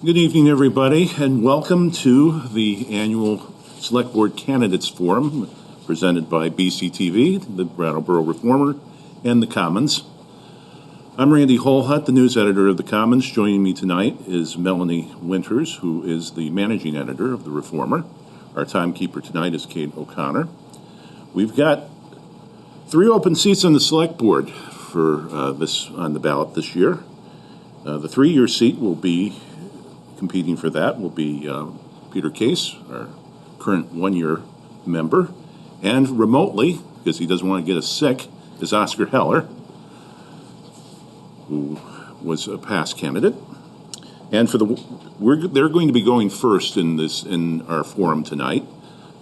Good evening, everybody, and welcome to the annual Select Board Candidates Forum presented by BCTV, the Brattleboro Reformer, and the Commons. I'm Randy Holhut, the news editor of the Commons. Joining me tonight is Melanie Winters, who is the managing editor of the Reformer. Our timekeeper tonight is Kate O'Connor. We've got 3 open seats on the Select Board for on the ballot this year. The 3-year seat will be competing for that will be Peter Case, our current 1-year member, and remotely, because he doesn't want to get us sick, is Oscar Heller, who was a past candidate. And they're going to be going first in our forum tonight,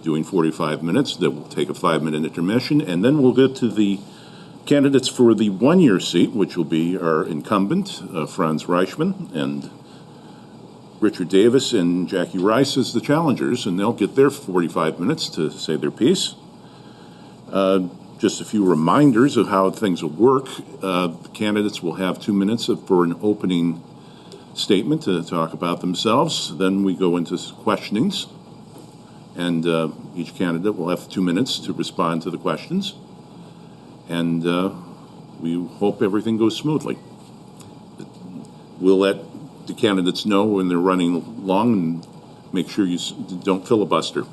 doing 45 minutes. That will take a 5-minute intermission, and then we'll get to the candidates for the 1-year seat, which will be our incumbent, Franz Reichman, and Richard Davis and Jaki Reis as the challengers, and they'll get their 45 minutes to say their piece. Just a few reminders of how things will work. The candidates will have 2 minutes for an opening statement to talk about themselves. Then we go into questionings, and each candidate will have 2 minutes to respond to the questions. And we hope everything goes smoothly. We'll let the candidates know when they're running long and make sure you don't filibuster.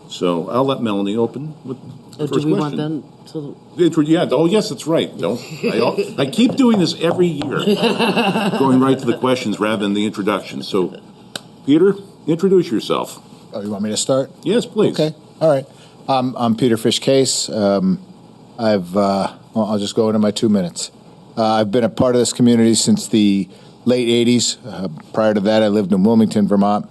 So I'll let Melanie open with the first question. Want them to? Yeah. Oh, yes, that's right. I keep doing this every year, going right to the questions rather than the introduction. So, Peter, introduce yourself. Oh, you want me to start? Yes, please. Okay. All right. I'm Peter Fish Case. I'll just go into my 2 minutes. I've been a part of this community since the late 80s. Prior to that, I lived in Wilmington, Vermont.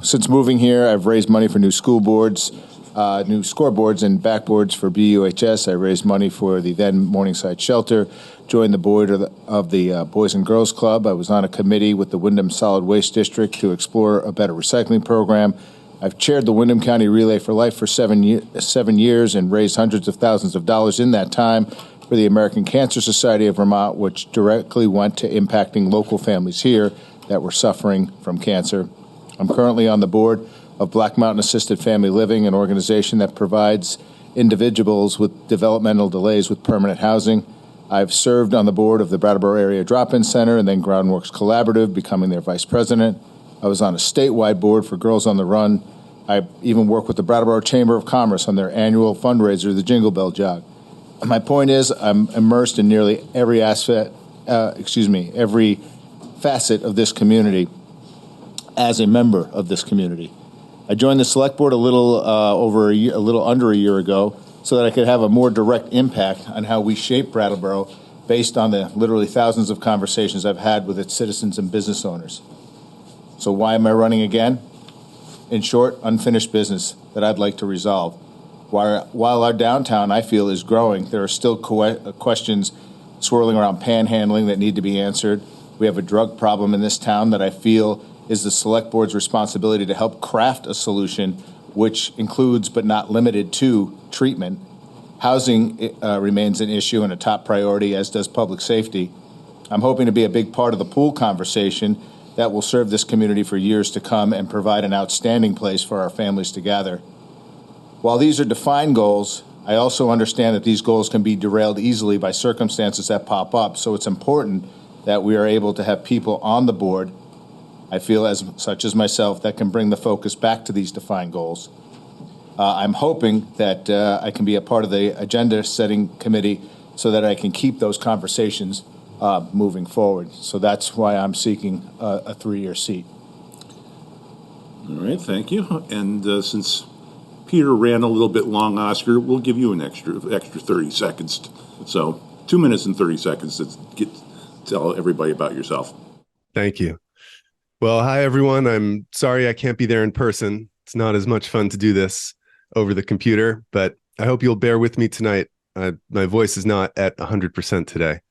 Since moving here, I've raised money for new school boards, new scoreboards and backboards for BUHS. I raised money for the then Morningside Shelter, joined the board of the Boys and Girls Club. I was on a committee with the Windham Solid Waste District to explore a better recycling program. I've chaired the Windham County Relay for Life for 7 years and raised hundreds of thousands of dollars in that time for the American Cancer Society of Vermont, which directly went to impacting local families here that were suffering from cancer. I'm currently on the board of Black Mountain Assisted Family Living, an organization that provides individuals with developmental delays with permanent housing. I've served on the board of the Brattleboro Area Drop-In Center and then Groundworks Collaborative, becoming their vice president. I was on a statewide board for Girls on the Run. I even worked with the Brattleboro Chamber of Commerce on their annual fundraiser, the Jingle Bell Jog. My point is, I'm immersed in nearly every every facet of this community as a member of this community. I joined the Select Board a little under a year ago, so that I could have a more direct impact on how we shape Brattleboro, based on the literally thousands of conversations I've had with its citizens and business owners. So why am I running again? In short, unfinished business that I'd like to resolve. While our downtown, I feel, is growing, there are still questions swirling around panhandling that need to be answered. We have a drug problem in this town that I feel is the Select Board's responsibility to help craft a solution, which includes but not limited to treatment. Housing remains an issue and a top priority, as does public safety. I'm hoping to be a big part of the pool conversation that will serve this community for years to come and provide an outstanding place for our families to gather. While these are defined goals, I also understand that these goals can be derailed easily by circumstances that pop up, so it's important that we are able to have people on the board, I feel, such as myself, that can bring the focus back to these defined goals. I'm hoping that I can be a part of the agenda-setting committee so that I can keep those conversations moving forward. So that's why I'm seeking a 3-year seat. All right, thank you. And since Peter ran a little bit long, Oscar, we'll give you an extra 30 seconds. So 2 minutes and 30 seconds to tell everybody about yourself. Thank you. Well, hi, everyone. I'm sorry I can't be there in person. It's not as much fun to do this over the computer, but I hope you'll bear with me tonight. My voice is not at 100% today.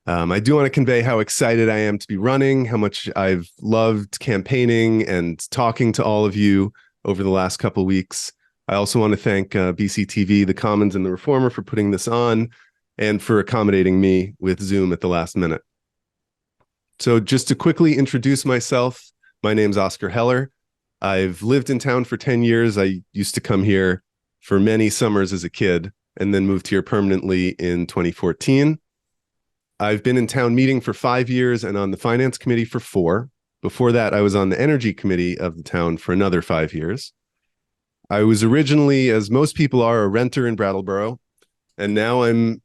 I do want to convey how excited I am to be running, how much I've loved campaigning and talking to all of you over the last couple weeks. I also want to thank BCTV, the Commons, and the Reformer for putting this on and for accommodating me with Zoom at the last minute. So just to quickly introduce myself, my name's Oscar Heller. I've lived in town for 10 years. I used to come here for many summers as a kid and then moved here permanently in 2014. I've been in town meeting for 5 years and on the finance committee for 4. Before that, I was on the energy committee of the town for another 5 years. I was originally, as most people are, a renter in Brattleboro, and now I'm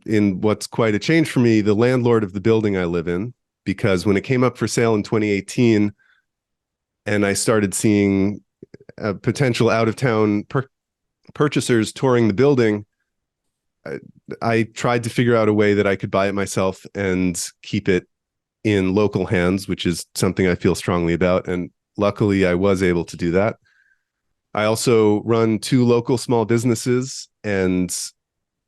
in what's quite a change for me, the landlord of the building I live in, because when it came up for sale in 2018 and I started seeing potential out-of-town purchasers touring the building, I tried to figure out a way that I could buy it myself and keep it in local hands, which is something I feel strongly about. And luckily, I was able to do that. I also run 2 local small businesses. And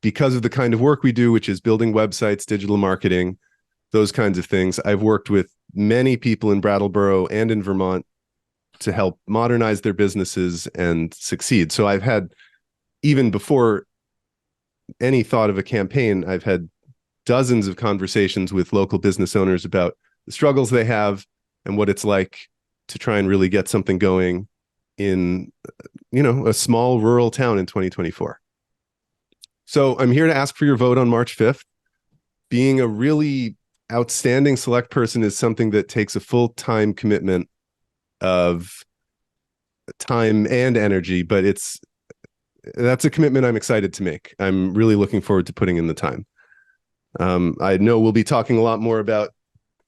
because of the kind of work we do, which is building websites, digital marketing, those kinds of things, I've worked with many people in Brattleboro and in Vermont to help modernize their businesses and succeed. So I've had, even before any thought of a campaign, I've had dozens of conversations with local business owners about the struggles they have and what it's like to try and really get something going in, a small rural town in 2024. So I'm here to ask for your vote on March 5th. Being a really outstanding select person is something that takes a full-time commitment of time and energy, but that's a commitment I'm excited to make. I'm really looking forward to putting in the time. I know we'll be talking a lot more about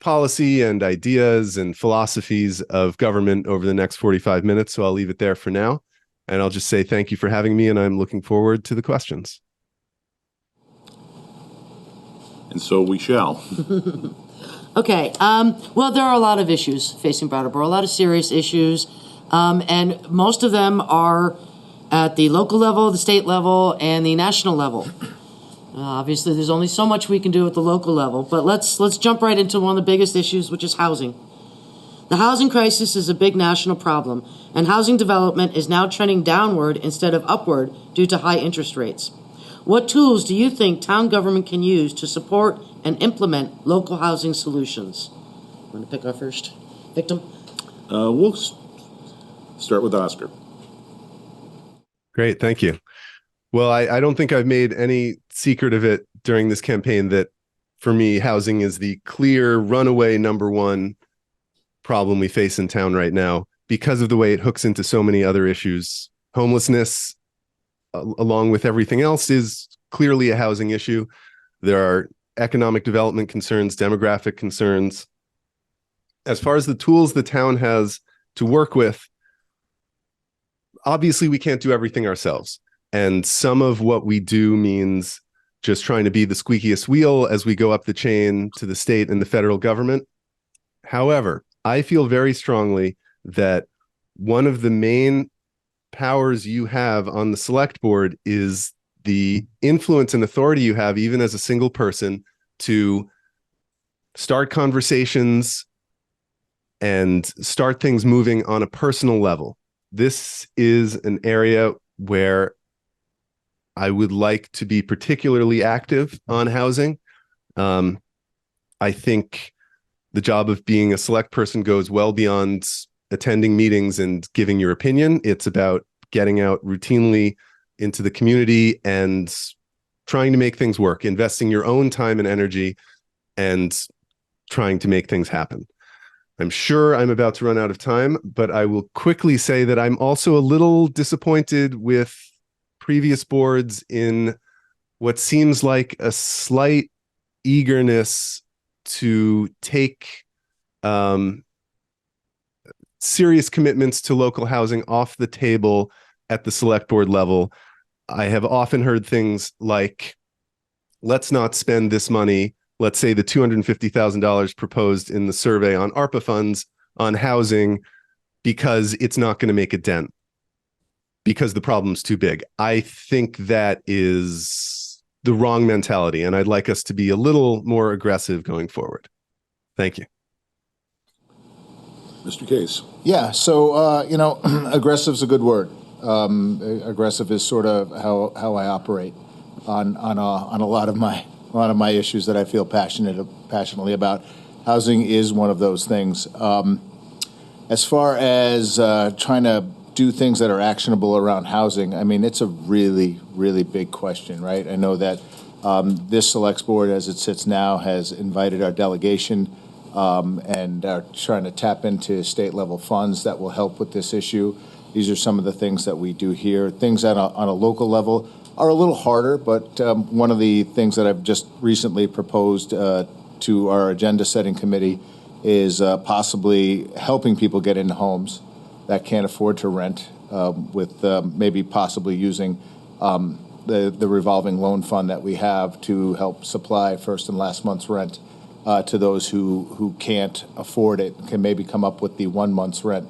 policy and ideas and philosophies of government over the next 45 minutes, so I'll leave it there for now. And I'll just say thank you for having me, and I'm looking forward to the questions. And so we shall. Okay. Well, there are a lot of issues facing Brattleboro, a lot of serious issues, and most of them are at the local level, the state level, and the national level. Obviously, there's only so much we can do at the local level, but let's jump right into one of the biggest issues, which is housing. The housing crisis is a big national problem, and housing development is now trending downward instead of upward due to high interest rates. What tools do you think town government can use to support and implement local housing solutions? Want to pick our first victim? We'll start with Oscar. Great, thank you. Well, I don't think I've made any secret of it during this campaign that, for me, housing is the clear runaway number one problem we face in town right now because of the way it hooks into so many other issues. Homelessness, along with everything else, is clearly a housing issue. There are economic development concerns, demographic concerns. As far as the tools the town has to work with, obviously we can't do everything ourselves. And some of what we do means just trying to be the squeakiest wheel as we go up the chain to the state and the federal government. However, I feel very strongly that one of the main powers you have on the select board is the influence and authority you have, even as a single person, to start conversations and start things moving on a personal level. This is an area where I would like to be particularly active on housing. I think the job of being a select person goes well beyond attending meetings and giving your opinion. It's about getting out routinely into the community and trying to make things work, investing your own time and energy and trying to make things happen. I'm sure I'm about to run out of time, but I will quickly say that I'm also a little disappointed with previous boards in what seems like a slight eagerness to take serious commitments to local housing off the table at the select board level. I have often heard things like, let's not spend this money, let's say the $250,000 proposed in the survey on ARPA funds on housing, because it's not going to make a dent, because the problem's too big. I think that is the wrong mentality, and I'd like us to be a little more aggressive going forward. Thank you. Mr. Case. Yeah, so, aggressive is a good word. Aggressive is sort of how I operate on a lot of my issues that I feel passionately about. Housing is one of those things. As far as trying to do things that are actionable around housing, I mean, it's a really, really big question, right? I know that this Selects Board, as it sits now, has invited our delegation and are trying to tap into state-level funds that will help with this issue. These are some of the things that we do here. Things on a local level are a little harder, but one of the things that I've just recently proposed to our agenda-setting committee is possibly helping people get into homes that can't afford to rent with maybe possibly using the revolving loan fund that we have to help supply first and last month's rent to those who can't afford it, can maybe come up with the 1 month's rent.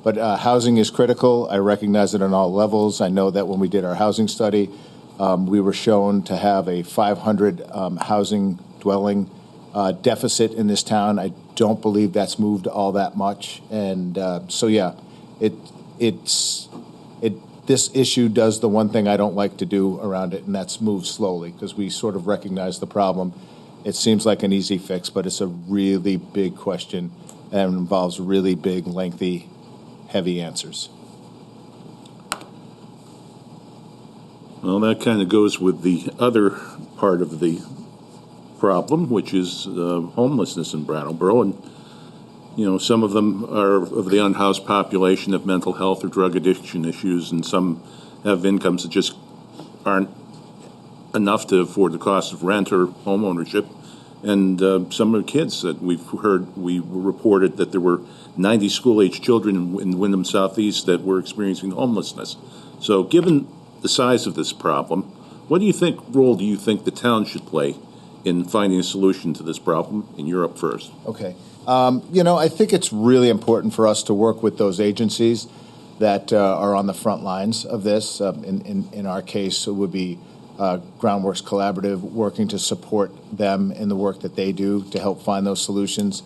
But housing is critical. I recognize it on all levels. I know that when we did our housing study, we were shown to have a 500 housing dwelling deficit in this town. I don't believe that's moved all that much. And so, yeah, this issue does the one thing I don't like to do around it, and that's move slowly, because we sort of recognize the problem. It seems like an easy fix, but it's a really big question and involves really big, lengthy, heavy answers. Well, that kind of goes with the other part of the problem, which is homelessness in Brattleboro. And, you know, some of them are of the unhoused population have mental health or drug addiction issues, and some have incomes that just aren't enough to afford the cost of rent or home ownership. And some of the kids that we reported that there were 90 school-age children in Wyndham Southeast that were experiencing homelessness. So given the size of this problem, what role do you think the town should play in finding a solution to this problem? And you're up first. Okay. I think it's really important for us to work with those agencies that are on the front lines of this. In our case, it would be Groundworks Collaborative, working to support them in the work that they do to help find those solutions.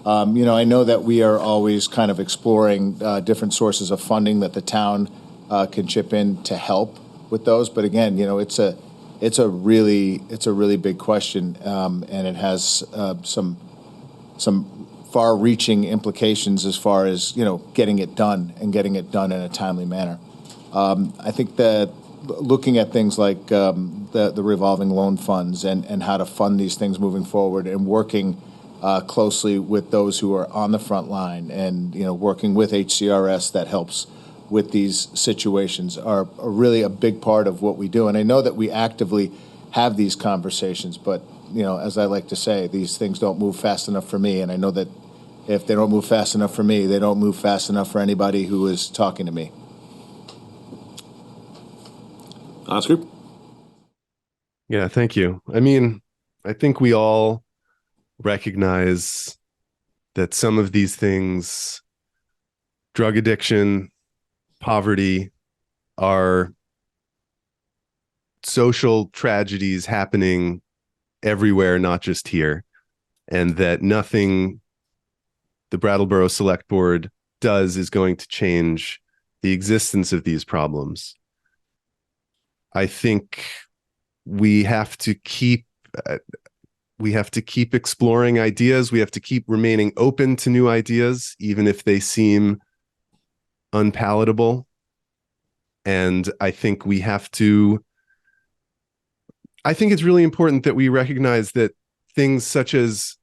I know that we are always kind of exploring different sources of funding that the town can chip in to help with those. But again, it's a really big question, and it has some far-reaching implications as far as getting it done and getting it done in a timely manner. I think that looking at things like the revolving loan funds and how to fund these things moving forward, and working closely with those who are on the front line, and working with HCRS that helps with these situations are really a big part of what we do. And I know that we actively have these conversations, but as I like to say, these things don't move fast enough for me. And I know that if they don't move fast enough for me, they don't move fast enough for anybody who is talking to me. Oscar? Yeah, thank you. I mean, I think we all recognize that some of these things, drug addiction, poverty, are social tragedies happening everywhere, not just here, and that nothing the Brattleboro Select Board does is going to change the existence of these problems. I think we have to keep exploring ideas. We have to keep remaining open to new ideas, even if they seem unpalatable. And I think it's really important that we recognize that things such as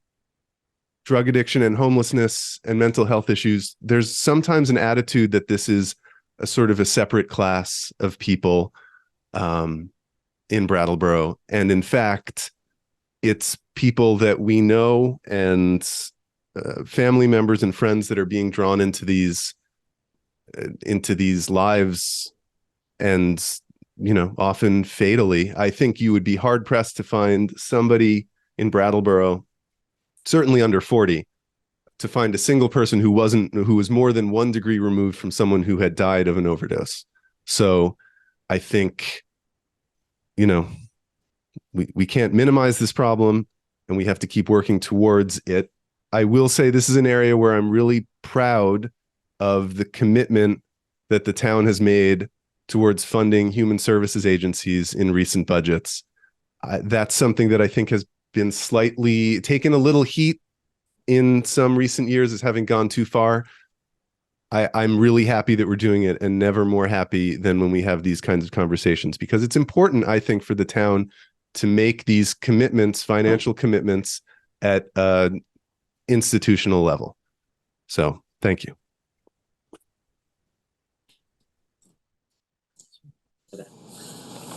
drug addiction and homelessness and mental health issues, there's sometimes an attitude that this is a sort of a separate class of people in Brattleboro. And in fact, it's people that we know, and family members and friends that are being drawn into these lives, and often fatally. I think you would be hard pressed to find somebody in Brattleboro, certainly under 40, to find a single person who was more than 1 degree removed from someone who had died of an overdose. So I think we can't minimize this problem, and we have to keep working towards it. I will say this is an area where I'm really proud of the commitment that the town has made towards funding human services agencies in recent budgets. That's something that I think has been slightly taken a little heat in some recent years as having gone too far. I'm really happy that we're doing it, and never more happy than when we have these kinds of conversations, because it's important, I think, for the town to make these commitments, financial commitments, at an institutional level. So thank you.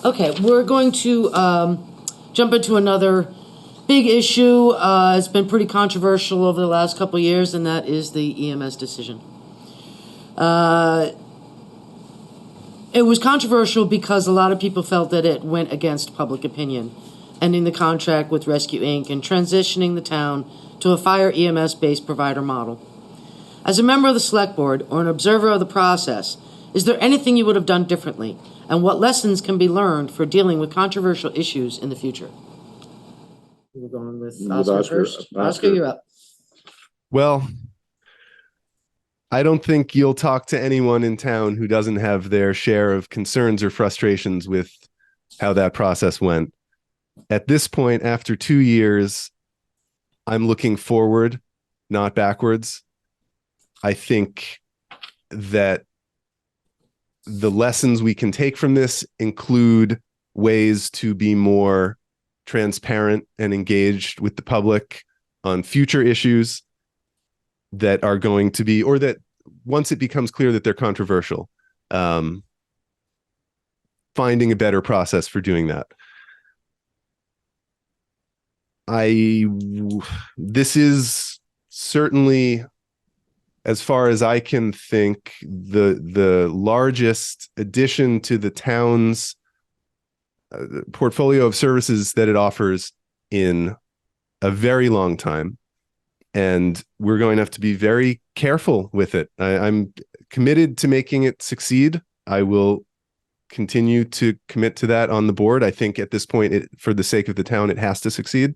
Okay, we're going to jump into another big issue. It's been pretty controversial over the last couple of years, and that is the EMS decision. It was controversial because a lot of people felt that it went against public opinion, ending the contract with Rescue Inc. and transitioning the town to a fire EMS-based provider model. As a member of the Select Board or an observer of the process, is there anything you would have done differently, and what lessons can be learned for dealing with controversial issues in the future? We're going with Oscar first. Oscar, you're up. Well, I don't think you'll talk to anyone in town who doesn't have their share of concerns or frustrations with how that process went. At this point, after 2 years, I'm looking forward, not backwards. I think that the lessons we can take from this include ways to be more transparent and engaged with the public on future issues that are going to be, or that once it becomes clear that they're controversial, finding a better process for doing that. This is certainly, as far as I can think, the largest addition to the town's portfolio of services that it offers in a very long time. And we're going to have to be very careful with it. I'm committed to making it succeed. I will continue to commit to that on the board. I think at this point, for the sake of the town, it has to succeed.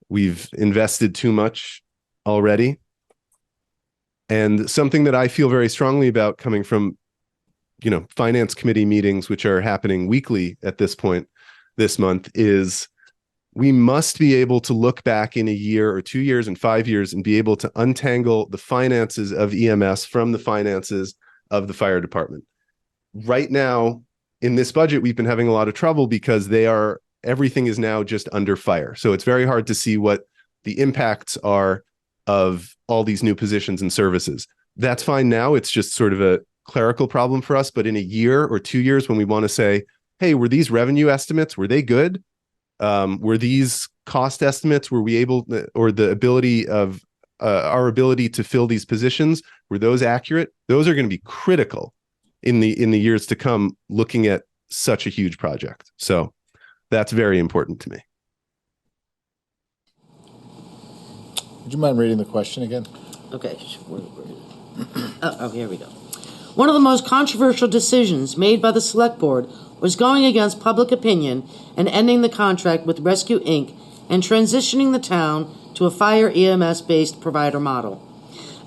We've invested too much already. And something that I feel very strongly about, coming from, finance committee meetings, which are happening weekly at this point this month, is we must be able to look back in a year or 2 years and 5 years and be able to untangle the finances of EMS from the finances of the fire department. Right now, in this budget, we've been having a lot of trouble because everything is now just under fire. So it's very hard to see what the impacts are of all these new positions and services. That's fine now. It's just sort of a clerical problem for us. But in a year or 2 years, when we want to say, hey, were these revenue estimates, were they good? Were these cost estimates, were we able, or the ability of our ability to fill these positions, were those accurate? Those are going to be critical in the years to come, looking at such a huge project. So that's very important to me. Would you mind reading the question again? Okay. Here we go. One of the most controversial decisions made by the Select Board was going against public opinion and ending the contract with Rescue Inc. and transitioning the town to a fire EMS-based provider model.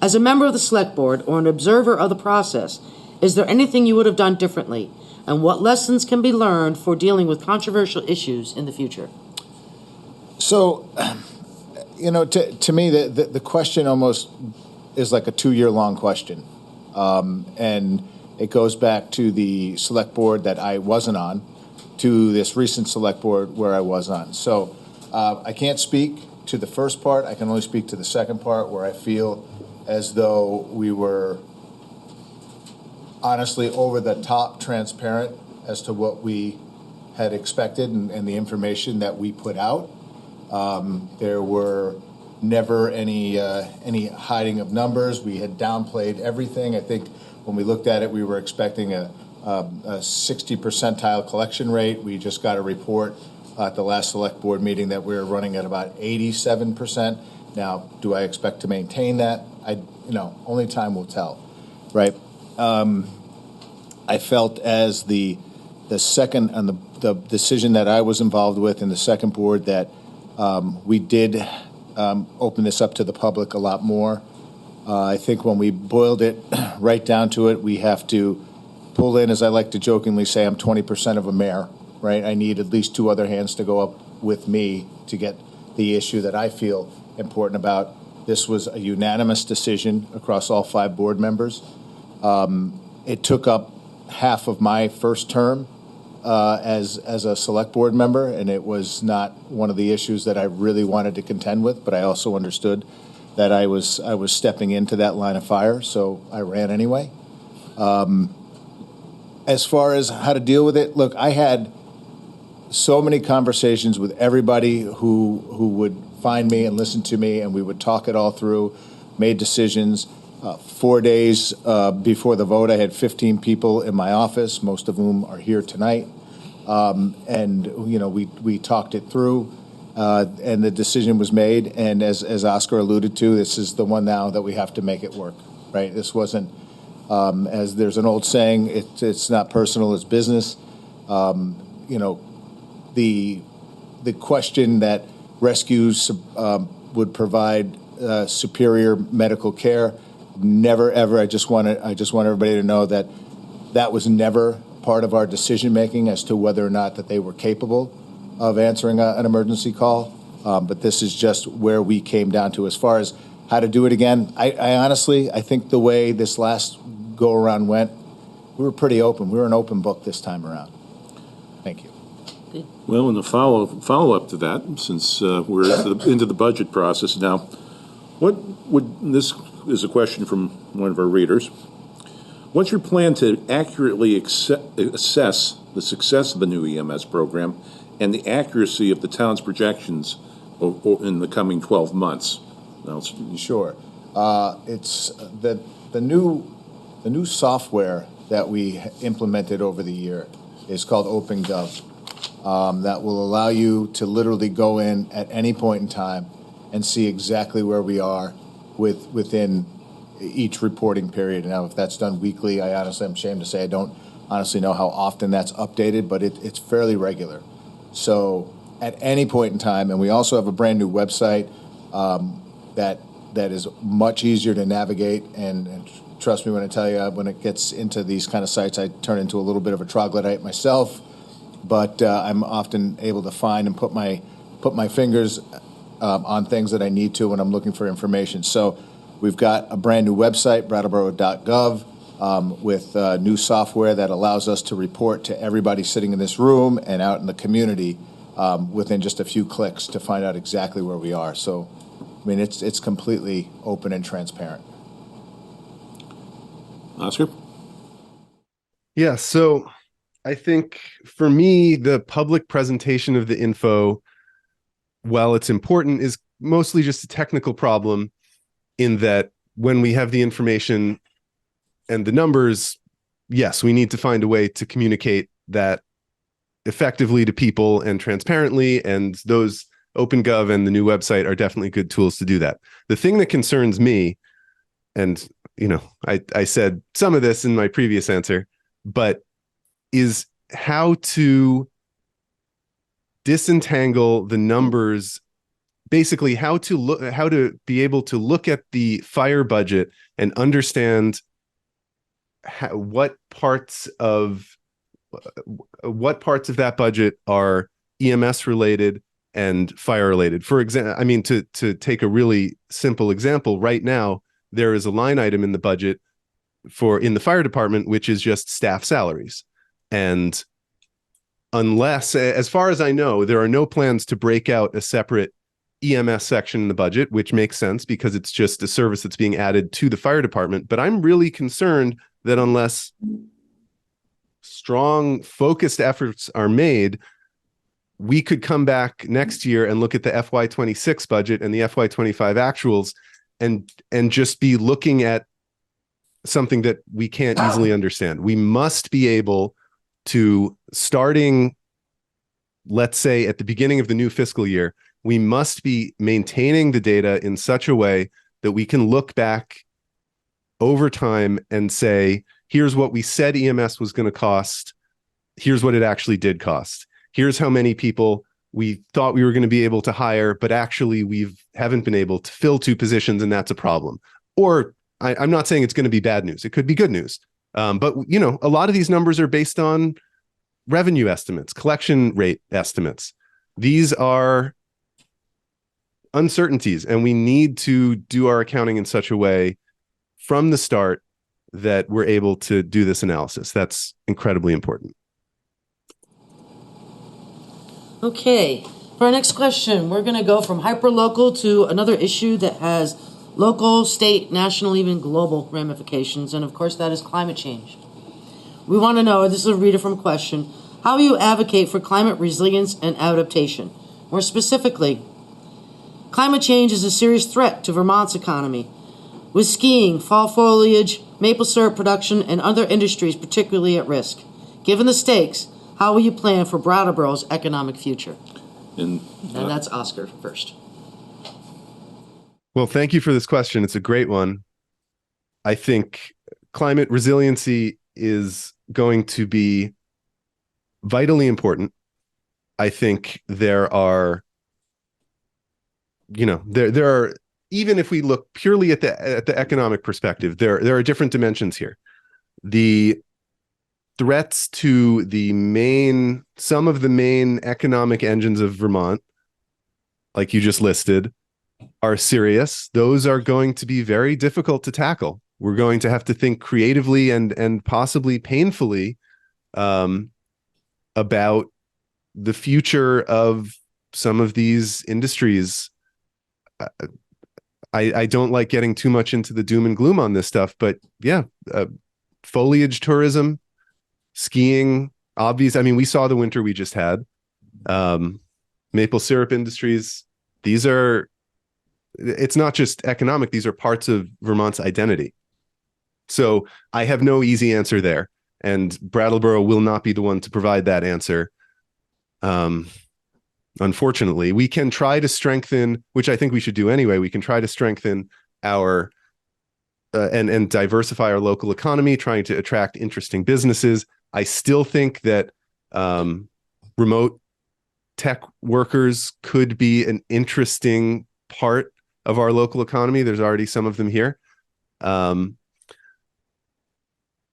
As a member of the Select Board or an observer of the process, is there anything you would have done differently, and what lessons can be learned for dealing with controversial issues in the future? So, to me, the question almost is like a 2-year-long question. And it goes back to the Select Board that I wasn't on, to this recent Select Board where I was on. So I can't speak to the first part. I can only speak to the second part, where I feel as though we were honestly over the top transparent as to what we had expected and the information that we put out. There were never any hiding of numbers. We had downplayed everything. I think when we looked at it, we were expecting a 60 percentile collection rate. We just got a report at the last Select Board meeting that we were running at about 87%. Now, do I expect to maintain that? Only time will tell, right? I felt as the second and the decision that I was involved with in the second board that we did open this up to the public a lot more. I think when we boiled it right down to it, we have to pull in, as I like to jokingly say, I'm 20% of a mayor, right? I need at least 2 other hands to go up with me to get the issue that I feel important about This was a unanimous decision across all 5 board members. It took up half of my first term as a select board member, and it was not one of the issues that I really wanted to contend with, but I also understood that I was stepping into that line of fire, so I ran anyway. As far as how to deal with it, look, I had so many conversations with everybody who would find me and listen to me, and we would talk it all through, made decisions. 4 days before the vote, I had 15 people in my office, most of whom are here tonight. And, you know, we talked it through, and the decision was made. And as Oscar alluded to, this is the one now that we have to make it work, right? This wasn't, as there's an old saying, it's not personal, it's business. You know, the question that rescues would provide superior medical care, never ever. I just want everybody to know that that was never part of our decision making as to whether or not that they were capable of answering an emergency call. But this is just where we came down to as far as how to do it again. I honestly, I think the way this last go around went, we were pretty open. We were an open book this time around. Thank you. Well, in the follow-up to that, since we're into the budget process now, this is a question from one of our readers. What's your plan to accurately assess the success of the new EMS program and the accuracy of the town's projections in the coming 12 months? Sure. It's the new software that we implemented over the year is called OpenGov. That will allow you to literally go in at any point in time and see exactly where we are within each reporting period. Now, if that's done weekly, I'm ashamed to say I don't honestly know how often that's updated, but it's fairly regular. So at any point in time, and we also have a brand new website that is much easier to navigate, and trust me when I tell you, when it gets into these kind of sites, I turn into a little bit of a troglodyte myself, but I'm often able to find and put my fingers on things that I need to when I'm looking for information. So we've got a brand new website, brattleboro.gov, with new software that allows us to report to everybody sitting in this room and out in the community within just a few clicks to find out exactly where we are. So, I mean, it's completely open and transparent. Oscar? Yeah, so I think for me, the public presentation of the info, while it's important, is mostly just a technical problem in that when we have the information and the numbers, yes, we need to find a way to communicate that effectively to people and transparently, and those OpenGov and the new website are definitely good tools to do that. The thing that concerns me, and you know, I said some of this in my previous answer, but is how to disentangle the numbers, basically how to be able to look at the fire budget and understand what parts of that budget are EMS related and fire related. For example, I mean, to take a really simple example, right now there is a line item in the budget in the fire department which is just staff salaries, and unless, as far as I know, there are no plans to break out a separate EMS section in the budget, which makes sense because it's just a service that's being added to the fire department. But I'm really concerned that unless strong, focused efforts are made, we could come back next year and look at the FY26 budget and the FY25 actuals and just be looking at something that we can't easily understand. We must be able to, starting, let's say, at the beginning of the new fiscal year, we must be maintaining the data in such a way that we can look back over time and say, here's what we said EMS was going to cost. Here's what it actually did cost. Here's how many people we thought we were going to be able to hire, but actually we haven't been able to fill 2 positions, and that's a problem. Or I'm not saying it's going to be bad news. It could be good news. But, you know, a lot of these numbers are based on revenue estimates, collection rate estimates. These are uncertainties, and we need to do our accounting in such a way from the start that we're able to do this analysis. That's incredibly important. Okay, for our next question, we're going to go from hyper-local to another issue that has local, state, national, even global ramifications, and of course that is climate change. We want to know, this is a reader from question, how you advocate for climate resilience and adaptation. More specifically, climate change is a serious threat to Vermont's economy, with skiing, fall foliage, maple syrup production, and other industries particularly at risk. Given the stakes, how will you plan for Brattleboro's economic future? And that's Oscar first. Well, thank you for this question. It's a great one. I think climate resiliency is going to be vitally important. I think there are, there are, even if we look purely at the economic perspective, there are different dimensions here. The threats to some of the main economic engines of Vermont, like you just listed, are serious. Those are going to be very difficult to tackle. We're going to have to think creatively and possibly painfully about the future of some of these industries. I don't like getting too much into the doom and gloom on this stuff, but yeah, foliage tourism, skiing, obvious. I mean, we saw the winter we just had. Maple syrup industries. It's not just economic. These are parts of Vermont's identity. So I have no easy answer there. And Brattleboro will not be the one to provide that answer. Unfortunately, we can try to strengthen, which I think we should do anyway. We can try to strengthen our and diversify our local economy, trying to attract interesting businesses. I still think that remote tech workers could be an interesting part of our local economy. There's already some of them here.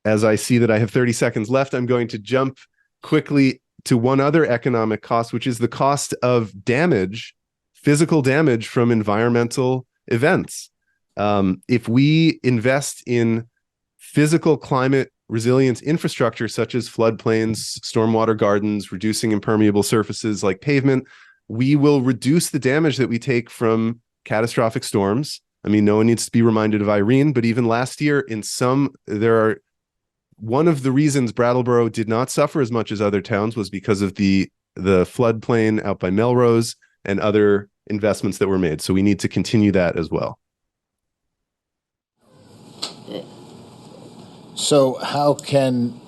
As I see that I have 30 seconds left, I'm going to jump quickly to one other economic cost, which is the cost of damage, physical damage from environmental events. If we invest in physical climate resilience infrastructure, such as floodplains, stormwater gardens, reducing impermeable surfaces like pavement, we will reduce the damage that we take from catastrophic storms. I mean, no one needs to be reminded of Irene, but even last year, one of the reasons Brattleboro did not suffer as much as other towns was because of the floodplain out by Melrose and other investments that were made. So we need to continue that as well. So how can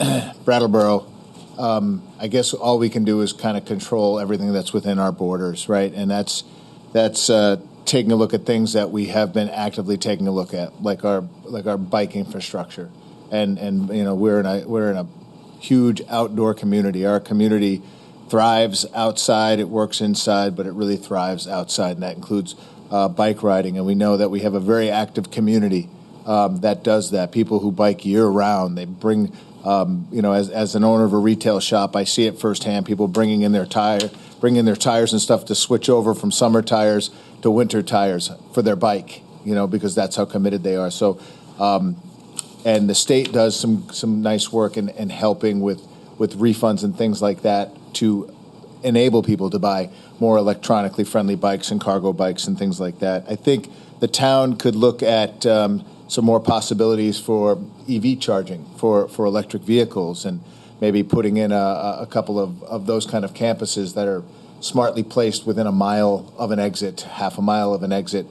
Brattleboro, I guess all we can do is kind of control everything that's within our borders, right? And that's taking a look at things that we have been actively taking a look at, like our bike infrastructure. And we're in a huge outdoor community. Our community thrives outside. It works inside, but it really thrives outside, and that includes bike riding. And we know that we have a very active community that does that. People who bike year round. They bring, as an owner of a retail shop, I see it firsthand. People bringing in their tires and stuff to switch over from summer tires to winter tires for their bike. Because that's how committed they are. So. And the state does some nice work in helping with refunds and things like that to enable people to buy more electronically friendly bikes and cargo bikes and things like that. I think the town could look at some more possibilities for EV charging for electric vehicles, and maybe putting in a couple of those kind of campuses that are smartly placed within a mile of an exit, half a mile of an exit,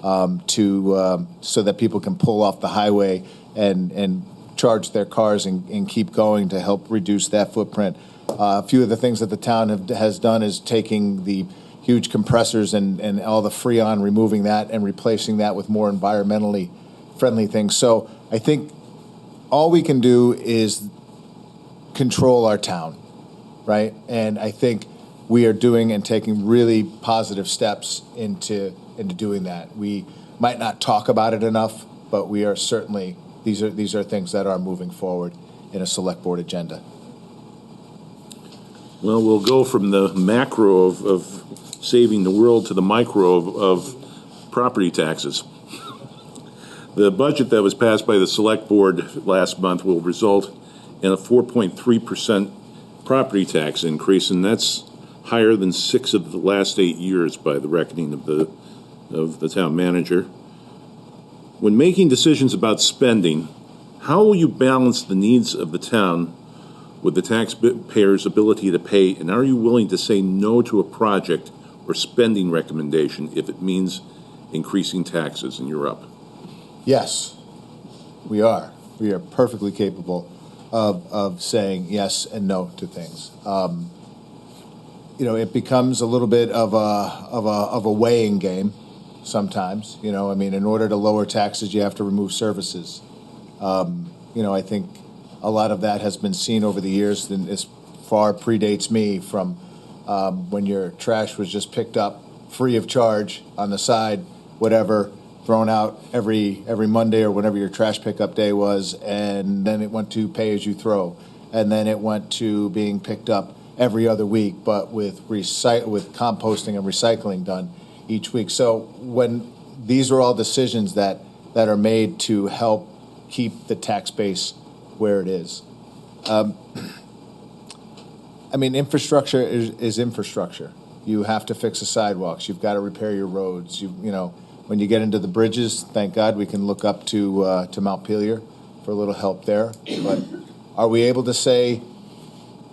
so that people can pull off the highway and charge their cars and keep going to help reduce that footprint. A few of the things that the town has done is taking the huge compressors and all the Freon, removing that and replacing that with more environmentally friendly things. So I think all we can do is control our town, right? And I think we are doing and taking really positive steps into doing that. We might not talk about it enough, but we are certainly, these are things that are moving forward in a select board agenda. Well, we'll go from the macro of saving the world to the micro of property taxes. The budget that was passed by the Select Board last month will result in a 4.3% property tax increase, and that's higher than 6 of the last 8 years by the reckoning of the town manager. When making decisions about spending, how will you balance the needs of the town with the taxpayers' ability to pay, and are you willing to say no to a project or spending recommendation if it means increasing taxes? And you're up. Yes, we are. We are perfectly capable of saying yes and no to things. It becomes a little bit of a weighing game sometimes. In order to lower taxes, you have to remove services. I think a lot of that has been seen over the years, and as far predates me from when your trash was just picked up free of charge on the side, whatever, thrown out every Monday or whenever your trash pickup day was, and then it went to pay as you throw, and then it went to being picked up every other week, but with composting and recycling done each week. So when these are all decisions that are made to help keep the tax base where it is. Infrastructure is infrastructure. You have to fix the sidewalks. You've got to repair your roads. When you get into the bridges, thank God we can look up to Montpelier for a little help there. But are we able to say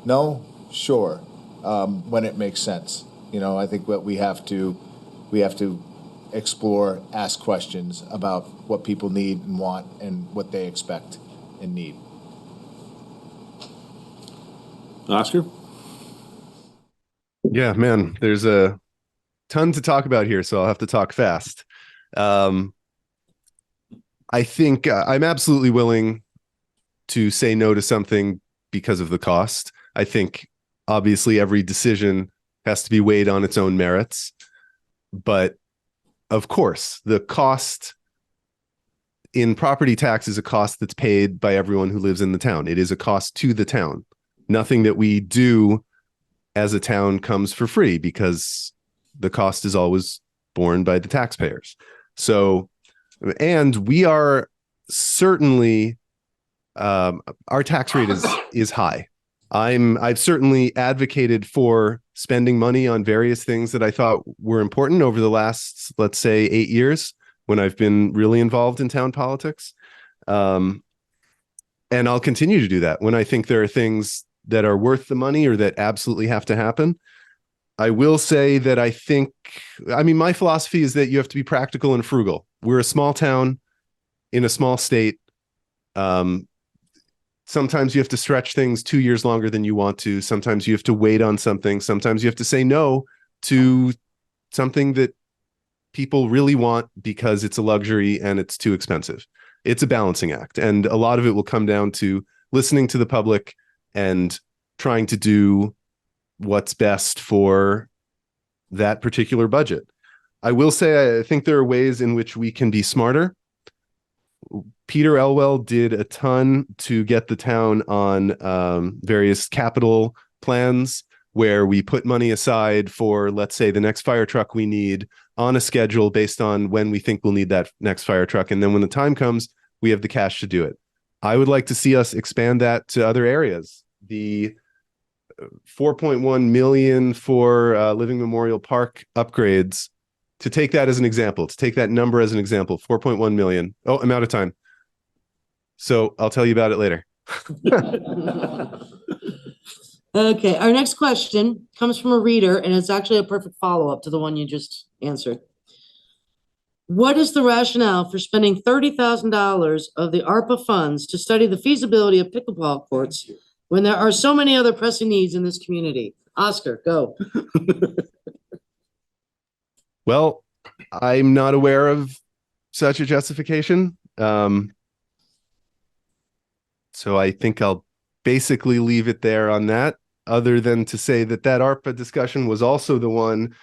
no? Sure, when it makes sense. I think what we have to explore, ask questions about what people need and want and what they expect and need. Oscar? Yeah, man, there's a ton to talk about here, so I'll have to talk fast. I think I'm absolutely willing to say no to something because of the cost. I think obviously every decision has to be weighed on its own merits, but of course the cost in property tax is a cost that's paid by everyone who lives in the town. It is a cost to the town. Nothing that we do as a town comes for free because the cost is always borne by the taxpayers. So, and we are certainly, our tax rate is high. I've certainly advocated for spending money on various things that I thought were important over the last, let's say, 8 years when I've been really involved in town politics. And I'll continue to do that when I think there are things that are worth the money or that absolutely have to happen. I will say that my philosophy is that you have to be practical and frugal. We're a small town in a small state. Sometimes you have to stretch things 2 years longer than you want to. Sometimes you have to wait on something. Sometimes you have to say no to something that people really want because it's a luxury and it's too expensive. It's a balancing act. And a lot of it will come down to listening to the public and trying to do what's best for that particular budget. I will say, I think there are ways in which we can be smarter. Peter Elwell did a ton to get the town on various capital plans where we put money aside for, let's say, the next fire truck we need on a schedule based on when we think we'll need that next fire truck. And then when the time comes, we have the cash to do it. I would like to see us expand that to other areas. The 4.1 million for Living Memorial Park upgrades, to take that as an example, to take that number as an example, 4.1 million. Oh, I'm out of time. So I'll tell you about it later. Okay, our next question comes from a reader, and it's actually a perfect follow-up to the one you just answered. What is the rationale for spending $30,000 of the ARPA funds to study the feasibility of pickleball courts when there are so many other pressing needs in this community? Oscar, go. Well, I'm not aware of such a justification. So I think I'll basically leave it there on that, other than to say that ARPA discussion was also the one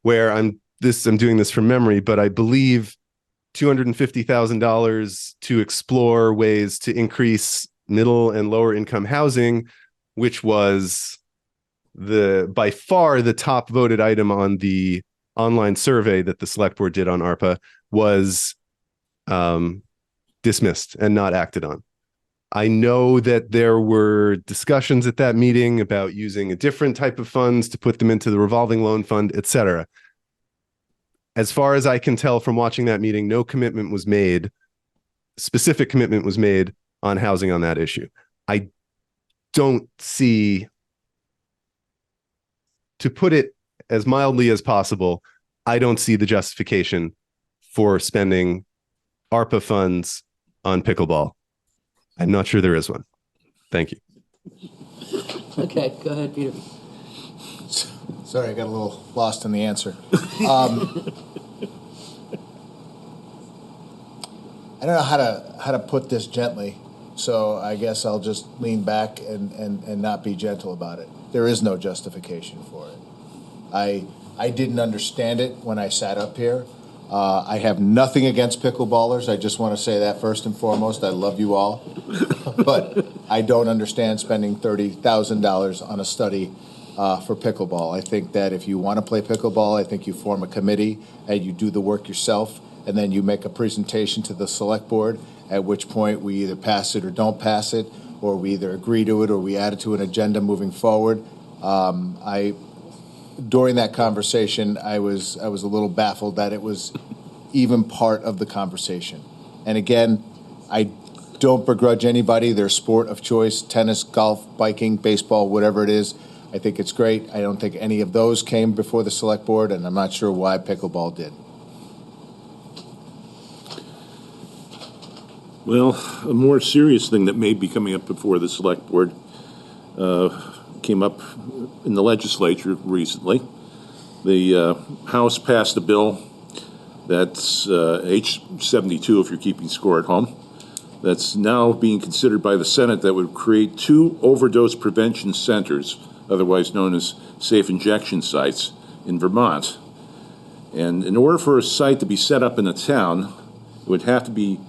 where I'm doing this from memory, but I believe $250,000 to explore ways to increase middle and lower income housing, which was by far the top voted item on the online survey that the select board did on ARPA was dismissed and not acted on. I know that there were discussions at that meeting about using a different type of funds to put them into the revolving loan fund, etc. As far as I can tell from watching that meeting, no commitment was made, specific commitment was made on housing on that issue. I don't see, to put it as mildly as possible, I don't see the justification for spending ARPA funds on pickleball. I'm not sure there is one. Thank you. Okay, go ahead, Peter. Sorry, I got a little lost in the answer. I don't know how to put this gently, so I guess I'll just lean back and not be gentle about it. There is no justification for it. I didn't understand it when I sat up here. I have nothing against pickleballers. I just want to say that first and foremost. I love you all. But I don't understand spending $30,000 on a study for pickleball. I think that if you want to play pickleball, I think you form a committee and you do the work yourself, and then you make a presentation to the select board, at which point we either pass it or don't pass it, or we either agree to it or we add it to an agenda moving forward. During that conversation, I was a little baffled that it was even part of the conversation. And again, I don't begrudge anybody their sport of choice: tennis, golf, biking, baseball, whatever it is. I think it's great. I don't think any of those came before the select board, and I'm not sure why pickleball did. Well, a more serious thing that may be coming up before the select board came up in the legislature recently. The House passed a bill that's H-72, if you're keeping score at home, that's now being considered by the Senate, that would create 2 overdose prevention centers, otherwise known as safe injection sites, in Vermont. And in order for a site to be set up in a town, it would have to be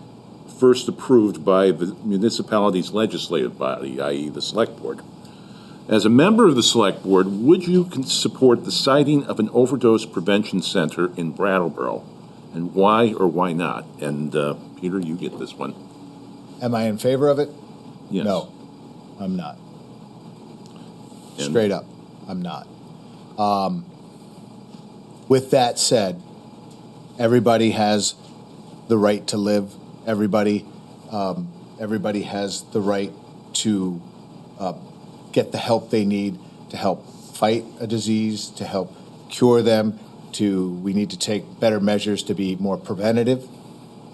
first approved by the municipality's legislative body, i.e. the Select Board. As a member of the Select Board, would you support the siting of an overdose prevention center in Brattleboro? And why or why not? And Peter, you get this one. Am I in favor of it? Yes. No, I'm not. And straight up, I'm not. With that said, everybody has the right to live. Everybody has the right to get the help they need to help fight a disease, to help cure them. We need to take better measures to be more preventative,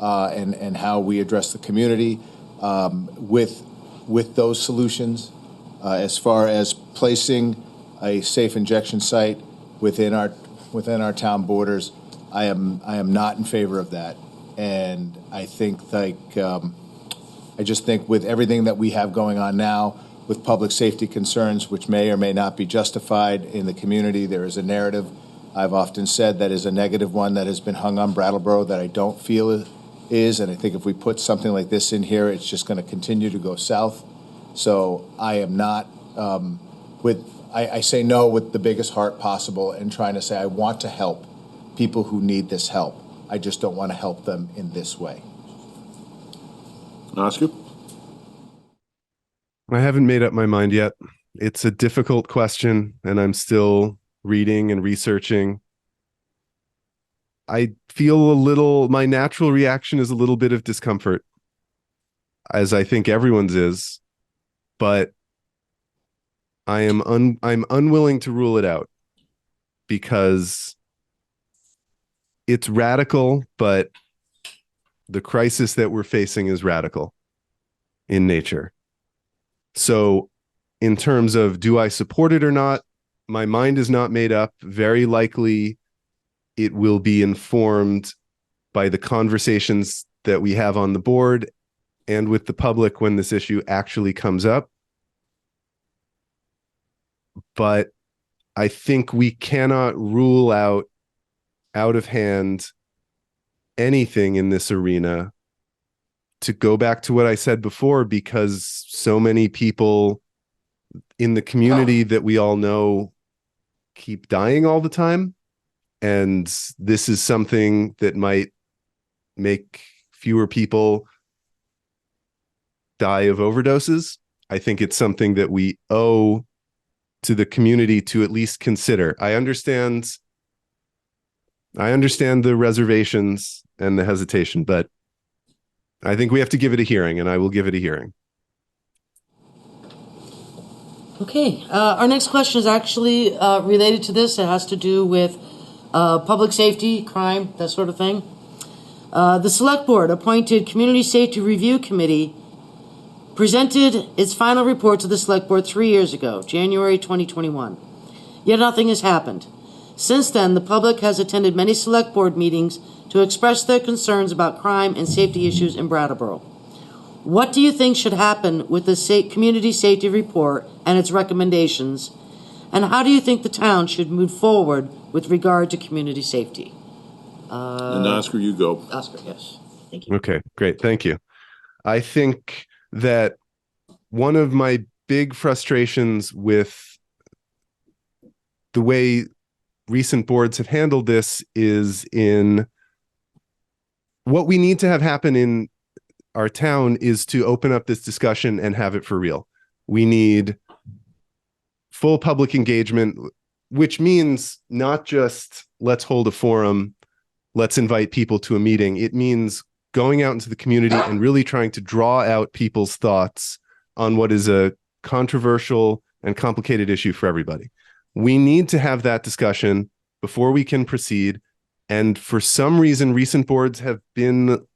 and how we address the community with those solutions. As far as placing a safe injection site within our town borders, I am not in favor of that. And I think I just think with everything that we have going on now, with public safety concerns, which may or may not be justified in the community, there is a narrative I've often said that is a negative one that has been hung on Brattleboro that I don't feel is. And I think if we put something like this in here, it's just going to continue to go south. So I am not I say no with the biggest heart possible, and trying to say I want to help people who need this help. I just don't want to help them in this way. Oscar? I haven't made up my mind yet. It's a difficult question, and I'm still reading and researching. I feel my natural reaction is a little bit of discomfort, as I think everyone's is, but I'm unwilling to rule it out because it's radical, but the crisis that we're facing is radical in nature. So in terms of do I support it or not, my mind is not made up. Very likely it will be informed by the conversations that we have on the board and with the public when this issue actually comes up. But I think we cannot rule out of hand anything in this arena, to go back to what I said before, because so many people in the community that we all know keep dying all the time. And this is something that might make fewer people die of overdoses. I think it's something that we owe to the community to at least consider. I understand the reservations and the hesitation, but I think we have to give it a hearing, and I will give it a hearing. Okay, our next question is actually related to this. It has to do with public safety, crime, that sort of thing. The Select Board appointed Community Safety Review Committee presented its final report to the Select Board 3 years ago, January 2021. Yet nothing has happened. Since then, the public has attended many Select Board meetings to express their concerns about crime and safety issues in Brattleboro. What do you think should happen with the Community Safety Report and its recommendations? And how do you think the town should move forward with regard to community safety? And Oscar, you go. Oscar, yes. Thank you. Okay, great. Thank you. I think that one of my big frustrations with the way recent boards have handled this is in what we need to have happen in our town is to open up this discussion and have it for real. We need full public engagement, which means not just let's hold a forum, let's invite people to a meeting. It means going out into the community and really trying to draw out people's thoughts on what is a controversial and complicated issue for everybody. We need to have that discussion before we can proceed. And for some reason, recent boards have been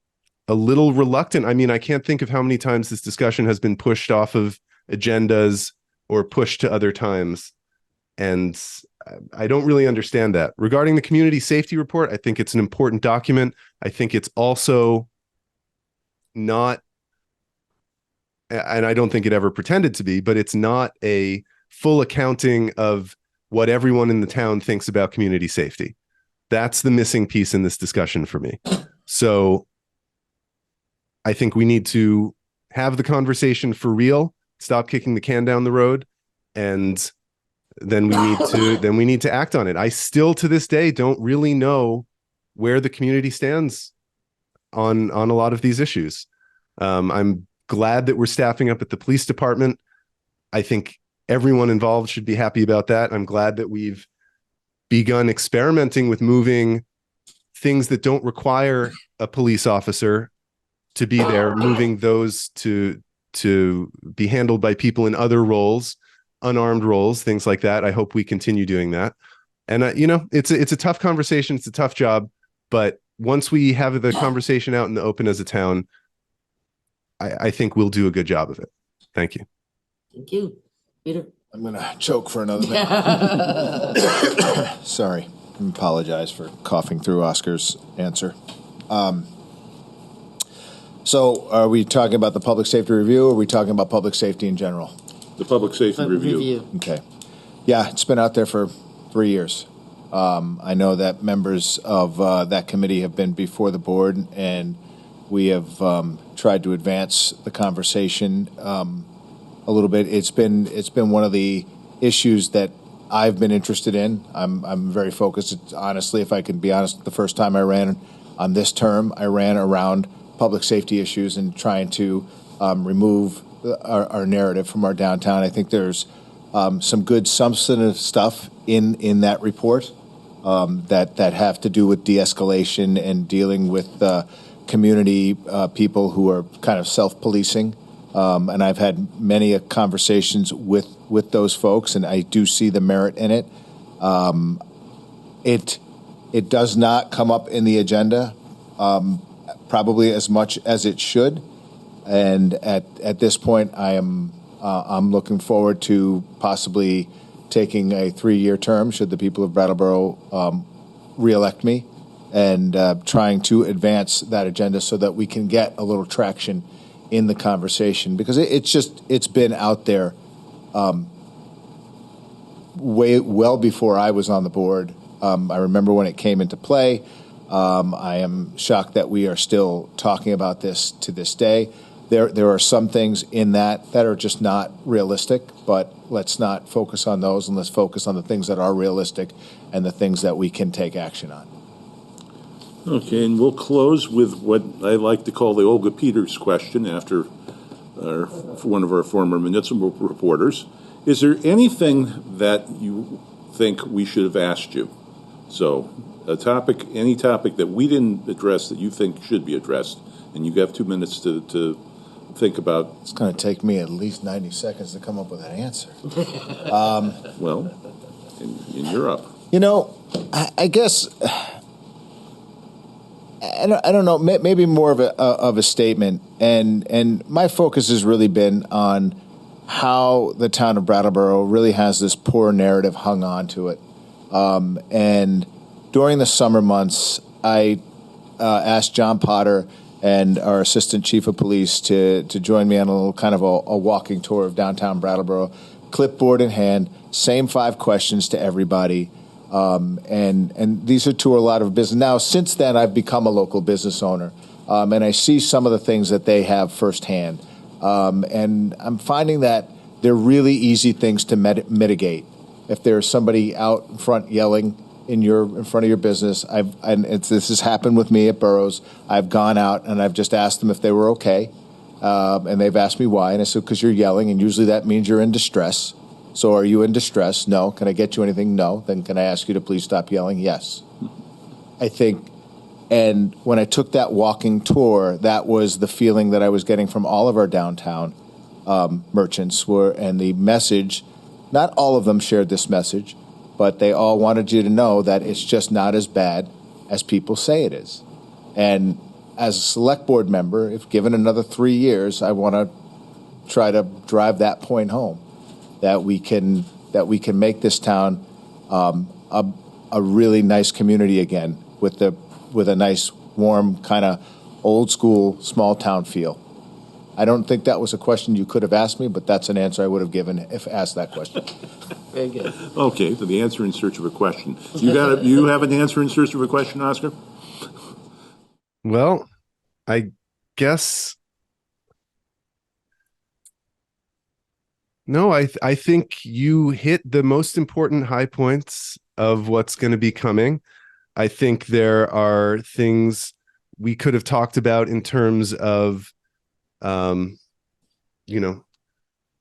a little reluctant. I mean, I can't think of how many times this discussion has been pushed off of agendas or pushed to other times. And I don't really understand that. Regarding the community safety report, I think it's an important document. I think it's also not, and I don't think it ever pretended to be, but it's not a full accounting of what everyone in the town thinks about community safety. That's the missing piece in this discussion for me. So I think we need to have the conversation for real, stop kicking the can down the road, and then we need to act on it. I still to this day don't really know where the community stands on a lot of these issues. I'm glad that we're staffing up at the police department. I think everyone involved should be happy about that. I'm glad that we've begun experimenting with moving things that don't require a police officer to be there, moving those to be handled by people in other roles, unarmed roles, things like that. I hope we continue doing that. And it's a tough conversation. It's a tough job, but once we have the conversation out in the open as a town, I think we'll do a good job of it. Thank you. Thank you. Peter? I'm going to choke for another minute. Sorry. I apologize for coughing through Oscar's answer. So are we talking about the public safety review, or are we talking about public safety in general? The public safety review. Okay. Yeah, it's been out there for 3 years. I know that members of that committee have been before the board, and we have tried to advance the conversation a little bit. It's been one of the issues that I've been interested in. I'm very focused. It's, honestly, if I can be honest, the first time I ran on this term, I ran around public safety issues and trying to remove our narrative from our downtown. I think there's some good substantive stuff in that report that have to do with de-escalation and dealing with community people who are kind of self-policing. And I've had many conversations with those folks, and I do see the merit in it. It does not come up in the agenda probably as much as it should. And at this point, I'm looking forward to possibly taking a 3-year term, should the people of Brattleboro reelect me, and trying to advance that agenda so that we can get a little traction in the conversation, because it's been out there well before I was on the board. I remember when it came into play. I am shocked that we are still talking about this to this day. There are some things in that are just not realistic, but let's not focus on those, and let's focus on the things that are realistic and the things that we can take action on. Okay, and we'll close with what I like to call the Olga Peters question after one of our former municipal reporters. Is there anything that you think we should have asked you? So, any topic that we didn't address that you think should be addressed, and you have 2 minutes to think about. It's going to take me at least 90 seconds to come up with an answer. Well, and you're up. You know, I guess I don't know. Maybe more of a statement, and my focus has really been on how the town of Brattleboro really has this poor narrative hung on to it. And during the summer months, I asked John Potter and our assistant chief of police to join me on a little kind of a walking tour of downtown Brattleboro, clipboard in hand, same 5 questions to everybody. And these are to a lot of business. Now, since then, I've become a local business owner, and I see some of the things that they have firsthand. And I'm finding that they're really easy things to mitigate. If there's somebody out in front yelling in front of your business, this has happened with me at Burroughs. I've gone out and I've just asked them if they were okay, and they've asked me why, and I said, because you're yelling, and usually that means you're in distress. So are you in distress? No. Can I get you anything? No. Then can I ask you to please stop yelling? Yes. I think, and when I took that walking tour, that was the feeling that I was getting from all of our downtown merchants and the message, not all of them shared this message, but they all wanted you to know that it's just not as bad as people say it is. And as a select board member, if given another 3 years, I want to try to drive that point home. That we can make this town a really nice community again with a nice warm kind of old school small town feel. I don't think that was a question you could have asked me, but that's an answer I would have given if asked that question. Very good. Okay, so the answer in search of a question. You have an answer in search of a question, Oscar? Well, I guess. No, I think you hit the most important high points of what's going to be coming. I think there are things we could have talked about in terms of,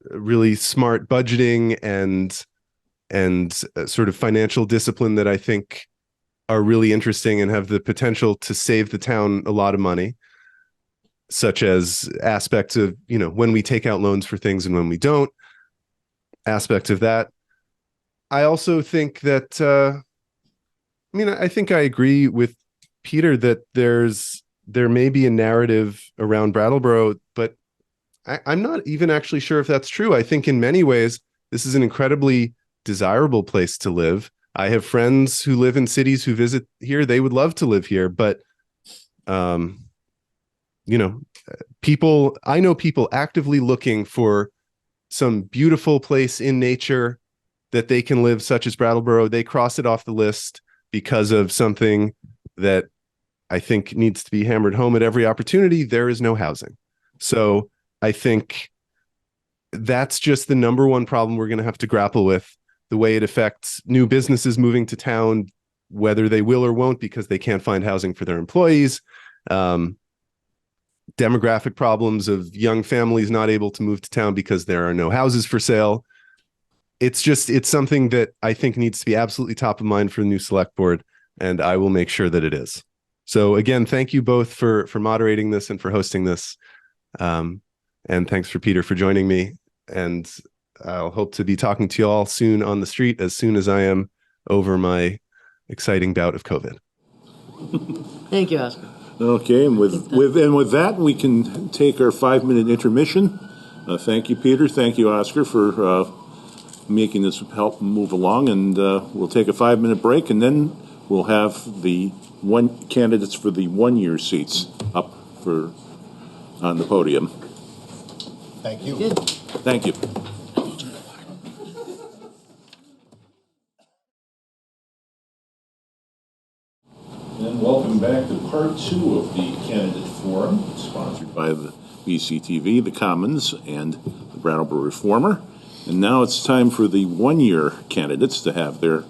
really smart budgeting and sort of financial discipline that I think are really interesting and have the potential to save the town a lot of money, such as aspects of, when we take out loans for things and when we don't. Aspect of that. I also think that I think I agree with Peter that there may be a narrative around Brattleboro, but I'm not even actually sure if that's true. I think in many ways this is an incredibly desirable place to live. I have friends who live in cities who visit here. They would love to live here, but I know people actively looking for some beautiful place in nature that they can live, such as Brattleboro. They cross it off the list because of something that I think needs to be hammered home at every opportunity. There is no housing. So I think that's just the number one problem we're going to have to grapple with, the way it affects new businesses moving to town, whether they will or won't because they can't find housing for their employees. Demographic problems of young families not able to move to town because there are no houses for sale. It's something that I think needs to be absolutely top of mind for the new select board, and I will make sure that it is. So again, thank you both for moderating this and for hosting this. And thanks for Peter for joining me. And I'll hope to be talking to you all soon on the street as soon as I am over my exciting bout of COVID. Thank you, Oscar. Okay, and with that, we can take our 5-minute intermission. Thank you, Peter. Thank you, Oscar, for making this help move along. And we'll take a 5-minute break, and then we'll have the candidates for the 1-year seats up on the podium. Thank you. Good. Thank you. And welcome back to part 2 of the candidate forum, sponsored by the BCTV, the Commons, and the Brattleboro Reformer. And now it's time for the one-year candidates to have their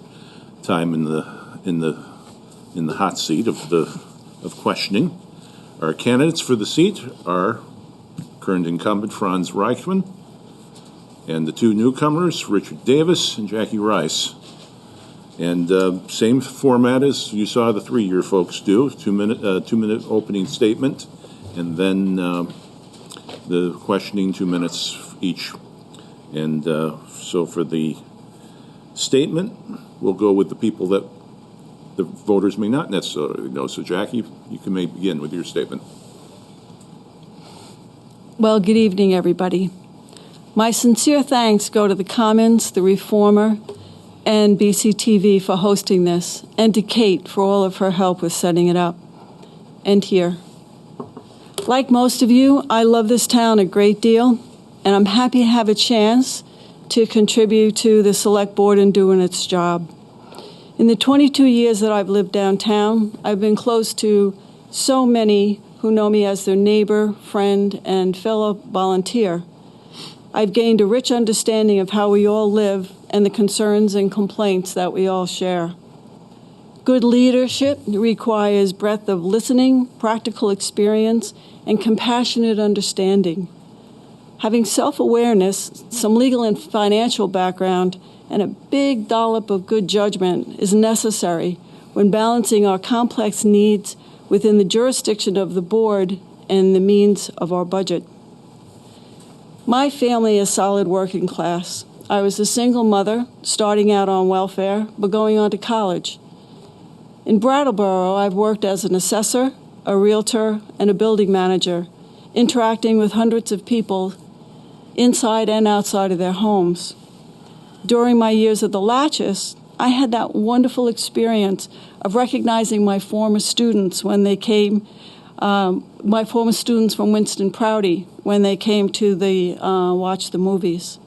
time in the hot seat of questioning. Our candidates for the seat are current incumbent Franz Reichman and the two newcomers, Richard Davis and Jaki Reis. And same format as you saw the three-year folks do, two-minute opening statement, and then the questioning 2 minutes each. And so for the statement, we'll go with the people that the voters may not necessarily know. So Jaki, you can begin with your statement. Well, good evening, everybody. My sincere thanks go to the Commons, the Reformer, and BCTV for hosting this, and to Kate for all of her help with setting it up. And here. Like most of you, I love this town a great deal, and I'm happy to have a chance to contribute to the Select Board in doing its job. In the 22 years that I've lived downtown, I've been close to so many who know me as their neighbor, friend, and fellow volunteer. I've gained a rich understanding of how we all live and the concerns and complaints that we all share. Good leadership requires breadth of listening, practical experience, and compassionate understanding. Having self-awareness, some legal and financial background, and a big dollop of good judgment is necessary when balancing our complex needs within the jurisdiction of the board and the means of our budget. My family is solid working class. I was a single mother, starting out on welfare, but going on to college. In Brattleboro, I've worked as an assessor, a realtor, and a building manager, interacting with hundreds of people inside and outside of their homes. During my years at the Latches, I had that wonderful experience of recognizing my former students when they came, my former students from Winston Prouty, when they came to watch the movies.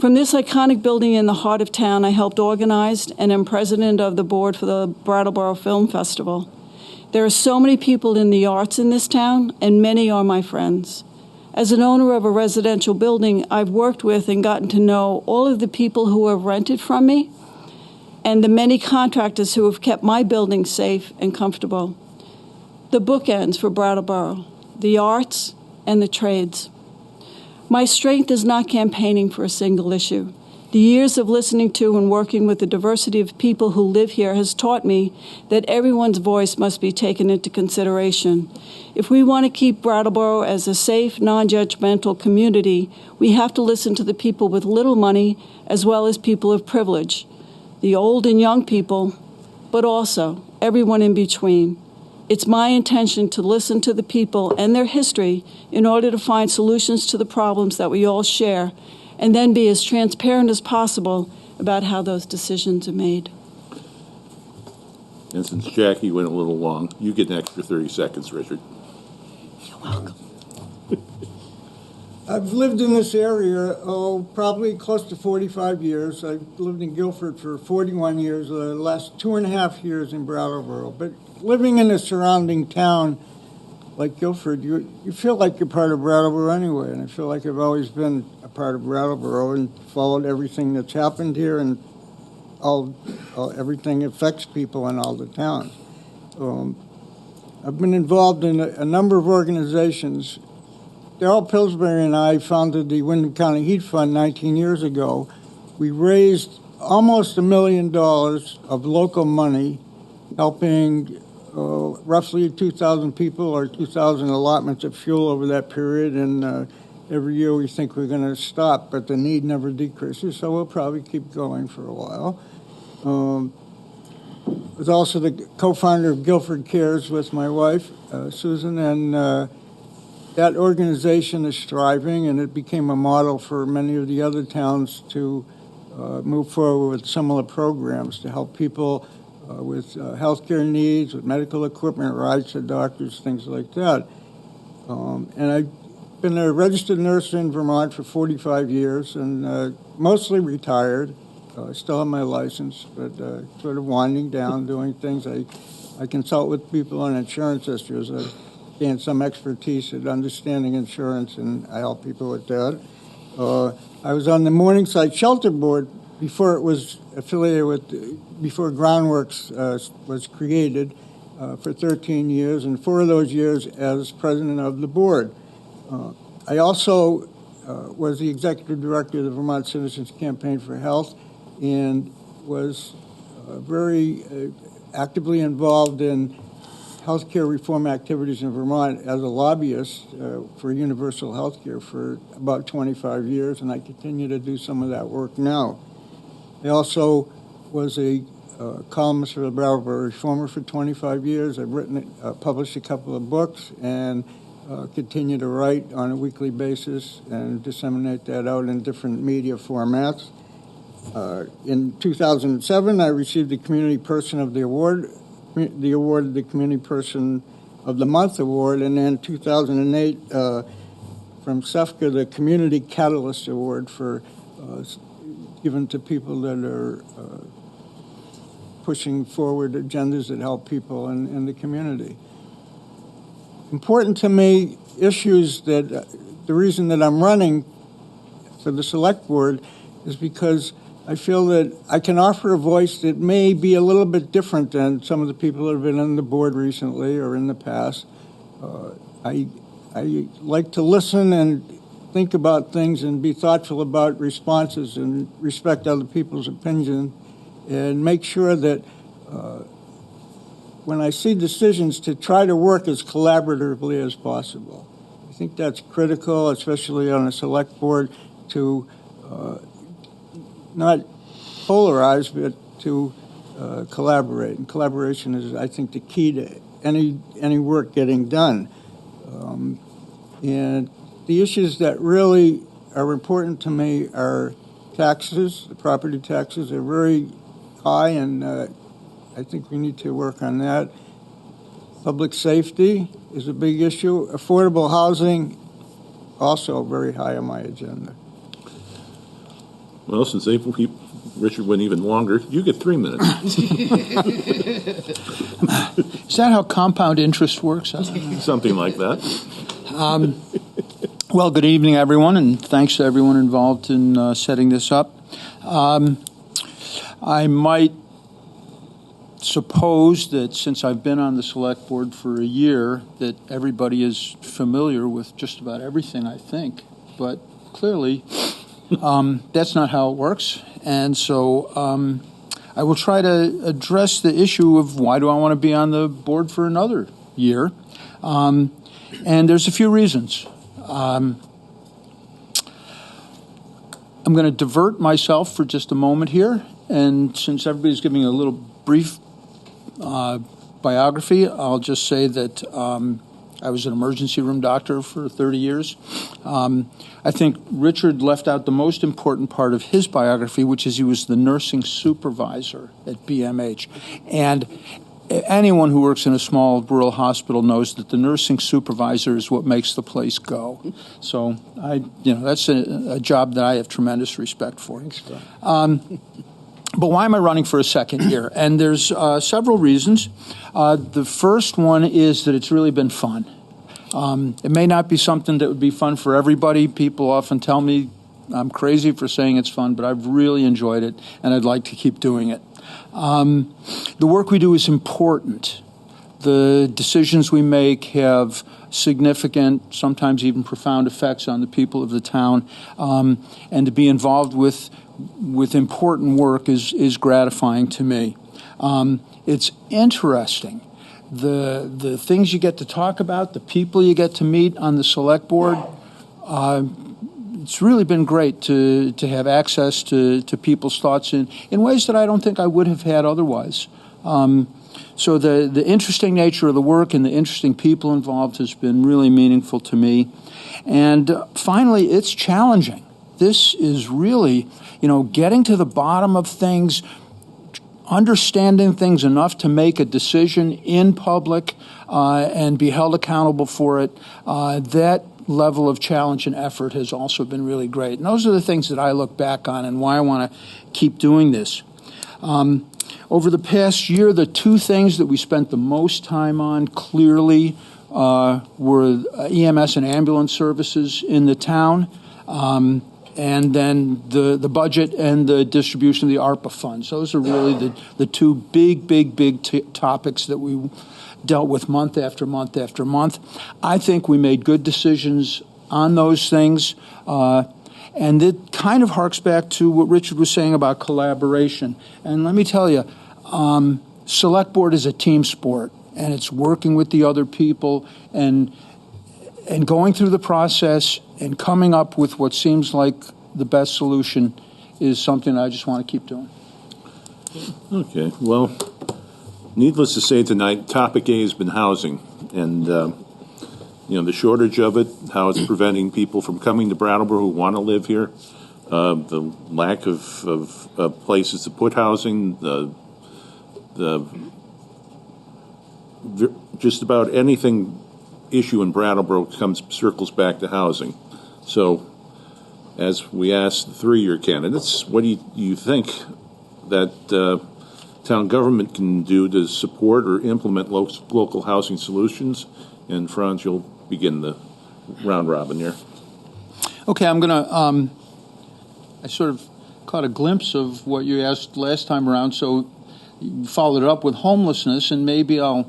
From this iconic building in the heart of town, I helped organize and am president of the board for the Brattleboro Film Festival. There are so many people in the arts in this town, and many are my friends. As an owner of a residential building, I've worked with and gotten to know all of the people who have rented from me and the many contractors who have kept my building safe and comfortable. The bookends for Brattleboro, the arts and the trades. My strength is not campaigning for a single issue. The years of listening to and working with the diversity of people who live here has taught me that everyone's voice must be taken into consideration. If we want to keep Brattleboro as a safe, non-judgmental community, we have to listen to the people with little money as well as people of privilege, the old and young people, but also everyone in between. It's my intention to listen to the people and their history in order to find solutions to the problems that we all share, and then be as transparent as possible about how those decisions are made. And since Jaki went a little long, you get an extra 30 seconds, Richard. You're welcome. I've lived in this area, probably close to 45 years. I've lived in Guilford for 41 years, the last 2.5 years in Brattleboro. But living in a surrounding town like Guilford, you feel like you're part of Brattleboro anyway. And I feel like I've always been a part of Brattleboro and followed everything that's happened here, and everything affects people in all the towns. I've been involved in a number of organizations. Darrell Pillsbury and I founded the Windham County Heat Fund 19 years ago. We raised almost $1 million of local money, helping roughly 2,000 people or 2,000 allotments of fuel over that period. And every year we think we're going to stop, but the need never decreases, so we'll probably keep going for a while. I was also the co-founder of Guilford Cares with my wife, Susan, and that organization is thriving, and it became a model for many of the other towns to move forward with similar programs to help people with healthcare needs, with medical equipment, rides to doctors, things like that. And I've been a registered nurse in Vermont for 45 years and mostly retired. I still have my license, but sort of winding down, doing things. I consult with people on insurance issues. gained some expertise at understanding insurance, and I help people with that. I was on the Morningside Shelter Board before it was affiliated with, before Groundworks was created, for 13 years, and 4 of those years as president of the board. I also was the executive director of the Vermont Citizens Campaign for Health, and was very actively involved in healthcare reform activities in Vermont as a lobbyist for universal healthcare for about 25 years, and I continue to do some of that work now. I also was a columnist for the Brattleboro Reformer for 25 years. I've written, published a couple of books, and continue to write on a weekly basis and disseminate that out in different media formats. In 2007, I received the Community Person of the Award, the Community Person of the Month Award, and then 2008 from SEFCA, the Community Catalyst Award for given to people that are pushing forward agendas that help people in the community. Important to me, issues that the reason that I'm running for the Select Board is because I feel that I can offer a voice that may be a little bit different than some of the people that have been on the board recently or in the past. I like to listen and think about things and be thoughtful about responses and respect other people's opinion, and make sure that when I see decisions, to try to work as collaboratively as possible. I think that's critical, especially on a select board, to not polarize, but to collaborate. And collaboration is, I think, the key to any work getting done. And the issues that really are important to me are taxes. The property taxes are very high, and I think we need to work on that. Public safety is a big issue. Affordable housing, also very high on my agenda. Well, since Richard went even longer, you get 3 minutes. Is that how compound interest works? Something like that. Well, good evening, everyone, and thanks to everyone involved in setting this up. I might suppose that since I've been on the Select Board for a year, that everybody is familiar with just about everything, I think. But clearly, that's not how it works. And so I will try to address the issue of why do I want to be on the board for another year. And there's a few reasons. I'm going to divert myself for just a moment here. And since everybody's giving a little brief biography, I'll just say that I was an emergency room doctor for 30 years. I think Richard left out the most important part of his biography, which is he was the nursing supervisor at BMH. And anyone who works in a small rural hospital knows that the nursing supervisor is what makes the place go. So that's a job that I have tremendous respect for. But why am I running for a second year? And there's several reasons. The first one is that it's really been fun. It may not be something that would be fun for everybody. People often tell me I'm crazy for saying it's fun, but I've really enjoyed it, and I'd like to keep doing it. The work we do is important. The decisions we make have significant, sometimes even profound effects on the people of the town, and to be involved with important work is gratifying to me. It's interesting. The things you get to talk about, the people you get to meet on the Select Board, it's really been great to have access to people's thoughts in ways that I don't think I would have had otherwise. So the interesting nature of the work and the interesting people involved has been really meaningful to me. And finally, it's challenging. This is really, getting to the bottom of things, understanding things enough to make a decision in public and be held accountable for it. That level of challenge and effort has also been really great. And those are the things that I look back on and why I want to keep doing this. Over the past year, the two things that we spent the most time on clearly were EMS and ambulance services in the town, and then the budget and the distribution of the ARPA funds. Those are really the two big topics that we dealt with month after month after month. I think we made good decisions on those things, and it kind of harks back to what Richard was saying about collaboration. And let me tell you, Select Board is a team sport, and it's working with the other people and going through the process and coming up with what seems like the best solution is something I just want to keep doing. Okay, well, needless to say tonight, topic A has been housing, and the shortage of it, how it's preventing people from coming to Brattleboro who want to live here, the lack of places to put housing, just about anything issue in Brattleboro circles back to housing. So, as we asked the three-year candidates, what do you think that town government can do to support or implement local housing solutions? And Franz, you'll begin the round robin here. Okay, I'm going to, I sort of caught a glimpse of what you asked last time around, so you followed it up with homelessness, and maybe I'll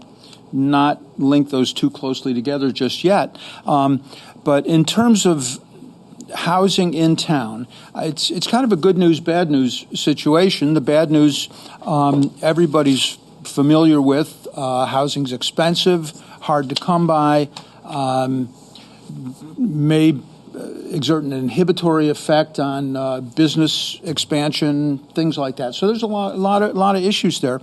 not link those too closely together just yet. But in terms of housing in town, it's kind of a good news, bad news situation. The bad news, everybody's familiar with. Housing's expensive, hard to come by, may exert an inhibitory effect on business expansion, things like that. So there's a lot of issues there.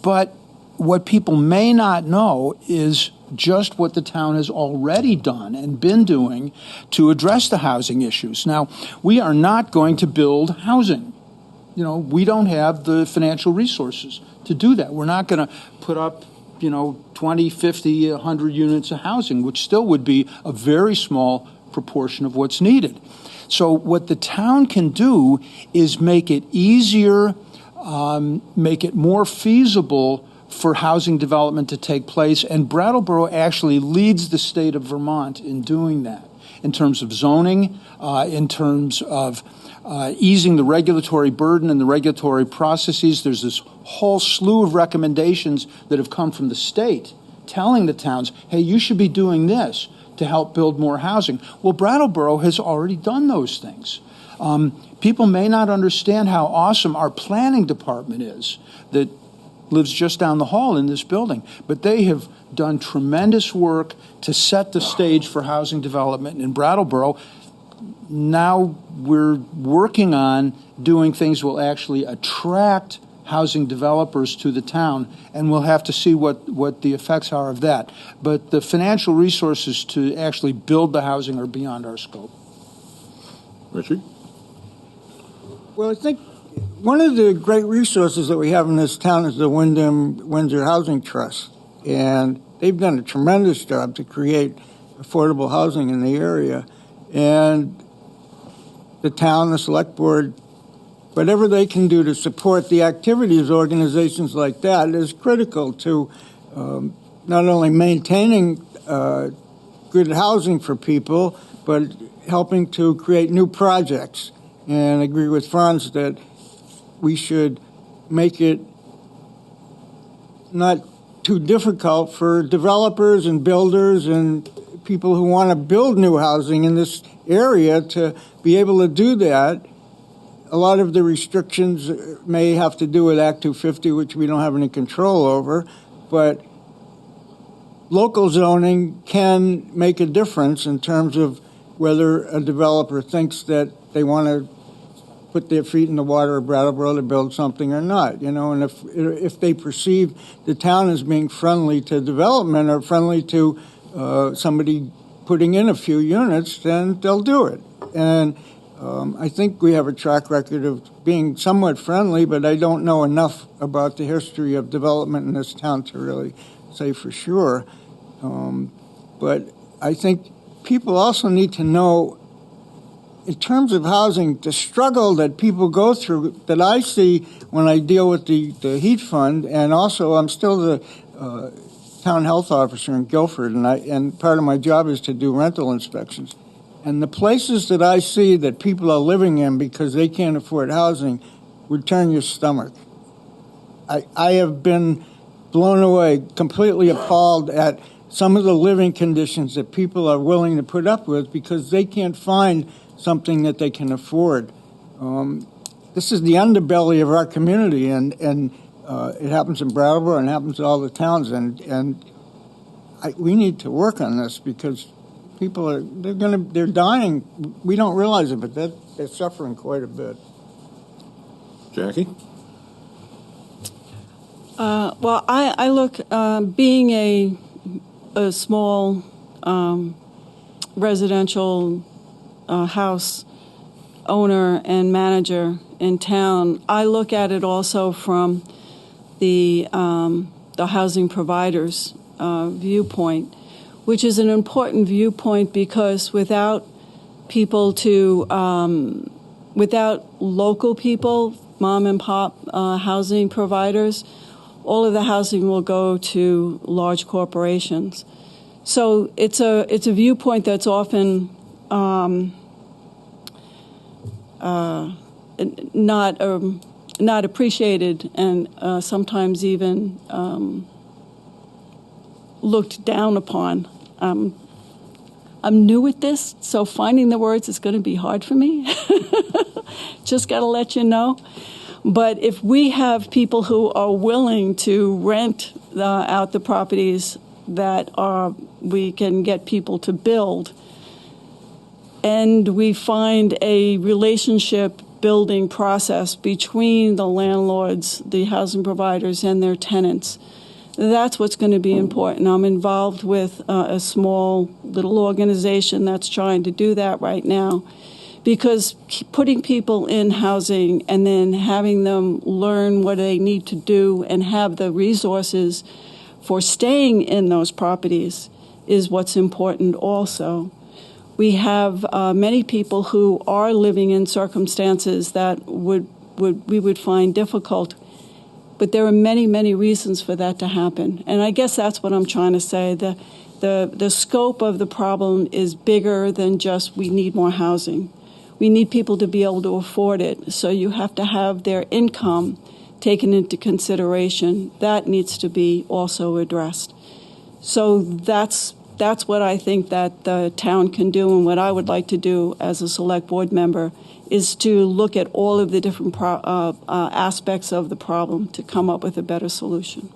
But what people may not know is just what the town has already done and been doing to address the housing issues. Now, we are not going to build housing. We don't have the financial resources to do that. We're not going to put up 20, 50, 100 units of housing, which still would be a very small proportion of what's needed. So what the town can do is make it easier, make it more feasible for housing development to take place, and Brattleboro actually leads the state of Vermont in doing that, in terms of zoning, in terms of easing the regulatory burden and the regulatory processes. There's this whole slew of recommendations that have come from the state telling the towns, hey, you should be doing this to help build more housing. Well, Brattleboro has already done those things. People may not understand how awesome our planning department is that lives just down the hall in this building, but they have done tremendous work to set the stage for housing development in Brattleboro. Now we're working on doing things that will actually attract housing developers to the town, and we'll have to see what the effects are of that. But the financial resources to actually build the housing are beyond our scope. Richard? Well, I think one of the great resources that we have in this town is the Windsor Housing Trust, and they've done a tremendous job to create affordable housing in the area. And the town, the select board, whatever they can do to support the activities of organizations like that is critical to not only maintaining good housing for people, but helping to create new projects. And I agree with Franz that we should make it not too difficult for developers and builders and people who want to build new housing in this area to be able to do that. A lot of the restrictions may have to do with Act 250, which we don't have any control over, but local zoning can make a difference in terms of whether a developer thinks that they want to put their feet in the water of Brattleboro to build something or not, and if they perceive the town as being friendly to development or friendly to somebody putting in a few units, then they'll do it. And I think we have a track record of being somewhat friendly, but I don't know enough about the history of development in this town to really say for sure. But I think people also need to know, in terms of housing, the struggle that people go through that I see when I deal with the heat fund, and also I'm still the town health officer in Guilford, and part of my job is to do rental inspections. And the places that I see that people are living in because they can't afford housing would turn your stomach. I have been blown away, completely appalled at some of the living conditions that people are willing to put up with because they can't find something that they can afford. This is the underbelly of our community, and it happens in Brattleboro and happens in all the towns, and we need to work on this because people they're dying. We don't realize it, but they're suffering quite a bit. Jackie? Well, I look, being a small residential house owner and manager in town, I look at it also from the housing providers' viewpoint, which is an important viewpoint because without local people, mom and pop housing providers, all of the housing will go to large corporations. So it's a viewpoint that's often not appreciated and sometimes even looked down upon. I'm new at this, so finding the words is going to be hard for me. Just got to let you know. But if we have people who are willing to rent out the properties that we can get people to build, and we find a relationship building process between the landlords, the housing providers, and their tenants, that's what's going to be important. I'm involved with a small little organization that's trying to do that right now. Because putting people in housing and then having them learn what they need to do and have the resources for staying in those properties is what's important also. We have many people who are living in circumstances that we would find difficult, but there are many, many reasons for that to happen. And I guess that's what I'm trying to say. The scope of the problem is bigger than just we need more housing. We need people to be able to afford it, so you have to have their income taken into consideration. That needs to be also addressed. So that's what I think that the town can do, and what I would like to do as a select board member is to look at all of the different aspects of the problem to come up with a better solution.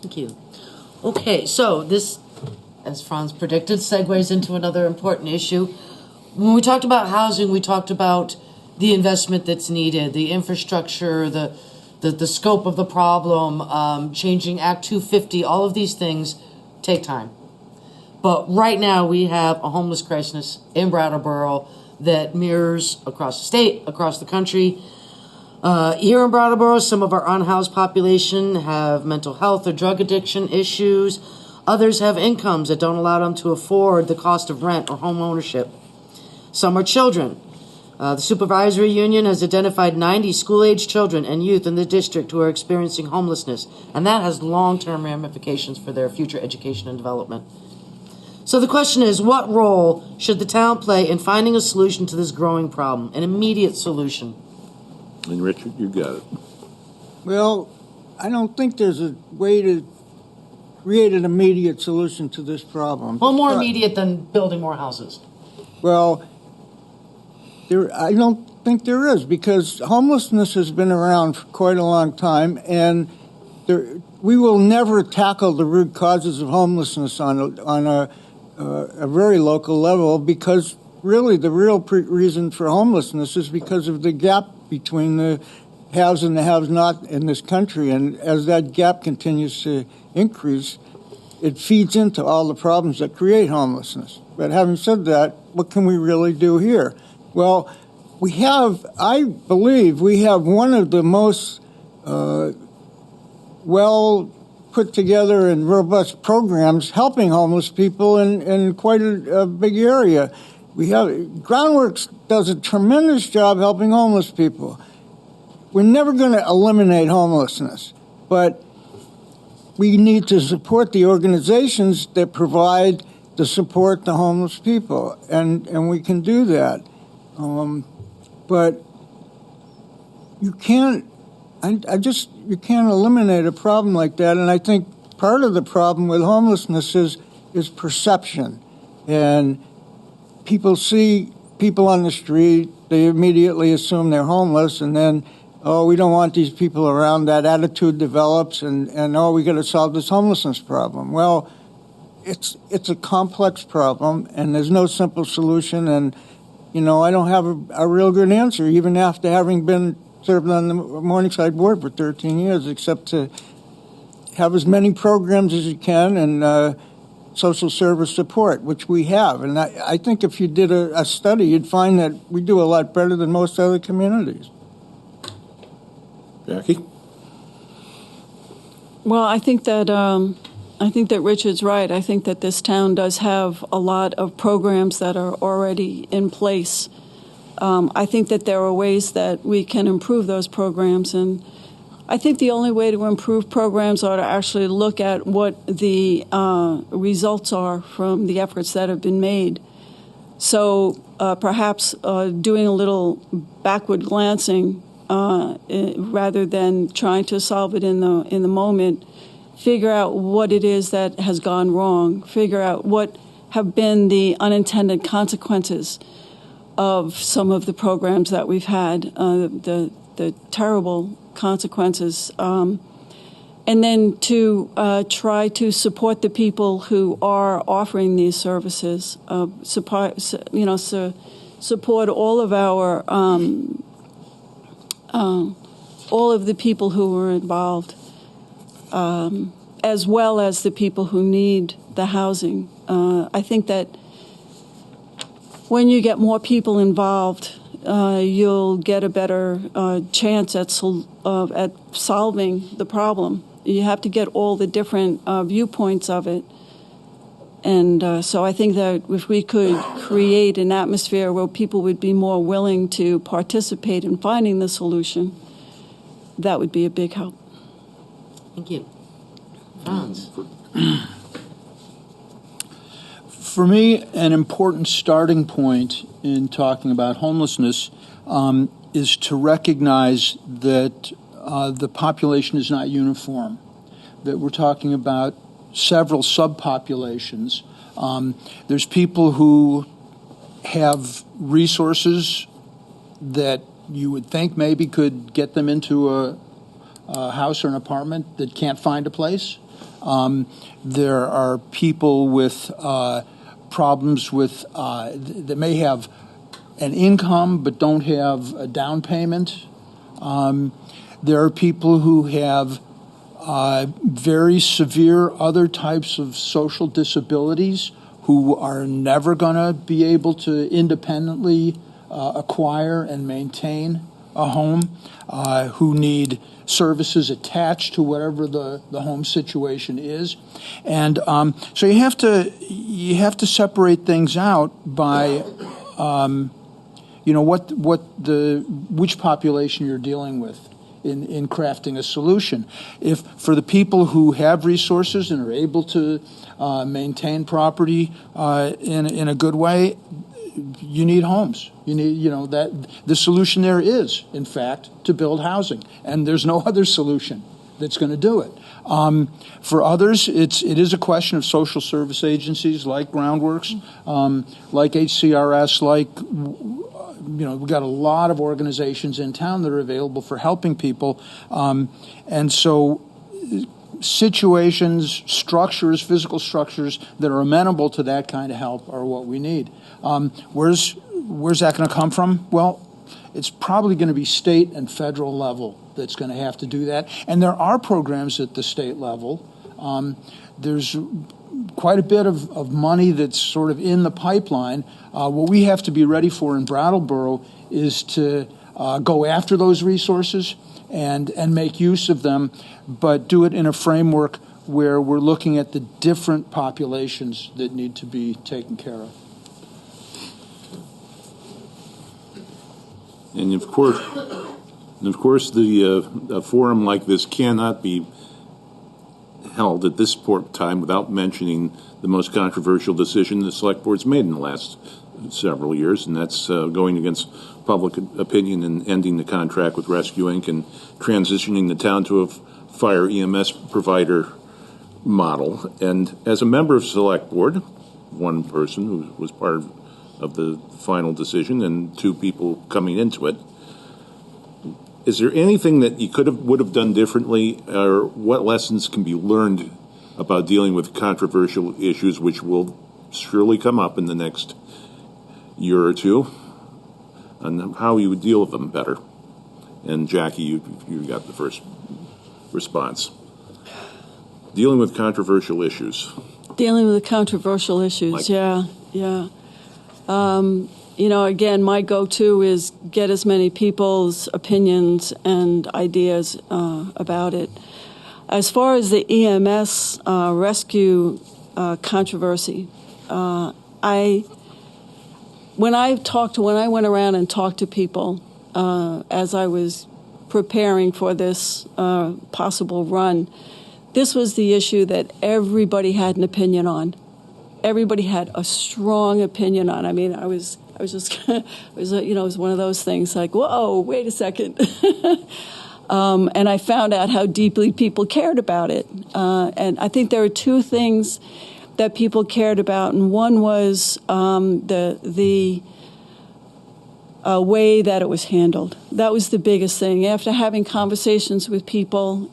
Thank you. Okay, so this, as Franz predicted, segues into another important issue. When we talked about housing, we talked about the investment that's needed, the infrastructure, the scope of the problem, changing Act 250, all of these things take time. But right now we have a homeless crisis in Brattleboro that mirrors across the state, across the country. Here in Brattleboro, some of our unhoused population have mental health or drug addiction issues. Others have incomes that don't allow them to afford the cost of rent or home ownership. Some are children. The supervisory union has identified 90 school-age children and youth in the district who are experiencing homelessness, and that has long-term ramifications for their future education and development. So the question is, what role should the town play in finding a solution to this growing problem, an immediate solution? And Richard, you got it. Well, I don't think there's a way to create an immediate solution to this problem. Well, more immediate than building more houses. Well, I don't think there is, because homelessness has been around for quite a long time, and we will never tackle the root causes of homelessness on a very local level, because really the real reason for homelessness is because of the gap between the haves and the have-not in this country, and as that gap continues to increase, it feeds into all the problems that create homelessness. But having said that, what can we really do here? Well, I believe we have one of the most well put together and robust programs helping homeless people in quite a big area. Groundworks does a tremendous job helping homeless people. We're never going to eliminate homelessness, but we need to support the organizations that provide the support to homeless people, and we can do that. But you can't, you can't eliminate a problem like that. And I think part of the problem with homelessness is perception. And people see people on the street, they immediately assume they're homeless, and then, oh, we don't want these people around. That attitude develops, and oh, we got to solve this homelessness problem. Well, it's a complex problem, and there's no simple solution. And I don't have a real good answer, even after having been served on the Morningside board for 13 years, except to have as many programs as you can and social service support, which we have. And I think if you did a study, you'd find that we do a lot better than most other communities. Jackie? Well, I think that Richard's right. I think that this town does have a lot of programs that are already in place. I think that there are ways that we can improve those programs, and I think the only way to improve programs are to actually look at what the results are from the efforts that have been made. So perhaps doing a little backward glancing rather than trying to solve it in the moment, figure out what it is that has gone wrong, figure out what have been the unintended consequences of some of the programs that we've had, the terrible consequences, and then to try to support the people who are offering these services, support all of our all of the people who are involved, as well as the people who need the housing. I think that when you get more people involved, you'll get a better chance at solving the problem. You have to get all the different viewpoints of it. And so I think that if we could create an atmosphere where people would be more willing to participate in finding the solution, that would be a big help. Thank you. Franz? For me, an important starting point in talking about homelessness is to recognize that the population is not uniform, that we're talking about several subpopulations. There's people who have resources that you would think maybe could get them into a house or an apartment that can't find a place. There are people with problems with that may have an income but don't have a down payment. There are people who have very severe other types of social disabilities who are never going to be able to independently acquire and maintain a home, who need services attached to whatever the home situation is. And so you have to separate things out by which population you're dealing with in crafting a solution. If for the people who have resources and are able to maintain property in a good way, you need homes. You need, that the solution there is, in fact, to build housing, and there's no other solution that's going to do it. For others, it is a question of social service agencies like Groundworks, like HCRS, like we've got a lot of organizations in town that are available for helping people, and so situations, structures, physical structures that are amenable to that kind of help are what we need. Where's that going to come from? Well, it's probably going to be state and federal level that's going to have to do that. And there are programs at the state level. There's quite a bit of money that's sort of in the pipeline. What we have to be ready for in Brattleboro is to go after those resources and make use of them, but do it in a framework where we're looking at the different populations that need to be taken care of. And of course, a forum like this cannot be held at this time without mentioning the most controversial decision the Select Board's made in the last several years, and that's going against public opinion and ending the contract with Rescue Inc. and transitioning the town to a fire EMS provider model. And as a member of Select Board, one person who was part of the final decision and two people coming into it, is there anything that you would have done differently, or what lessons can be learned about dealing with controversial issues, which will surely come up in the next year or two, and how you would deal with them better? And Jackie, you got the first response. Dealing with controversial issues. Dealing with the controversial issues, yeah. Again, my go-to is get as many people's opinions and ideas about it. As far as the EMS rescue controversy, when I went around and talked to people as I was preparing for this possible run, this was the issue that everybody had an opinion on. Everybody had a strong opinion on. I mean, it was one of those things like, whoa, wait a second. And I found out how deeply people cared about it. And I think there were two things that people cared about, and one was the way that it was handled. That was the biggest thing. After having conversations with people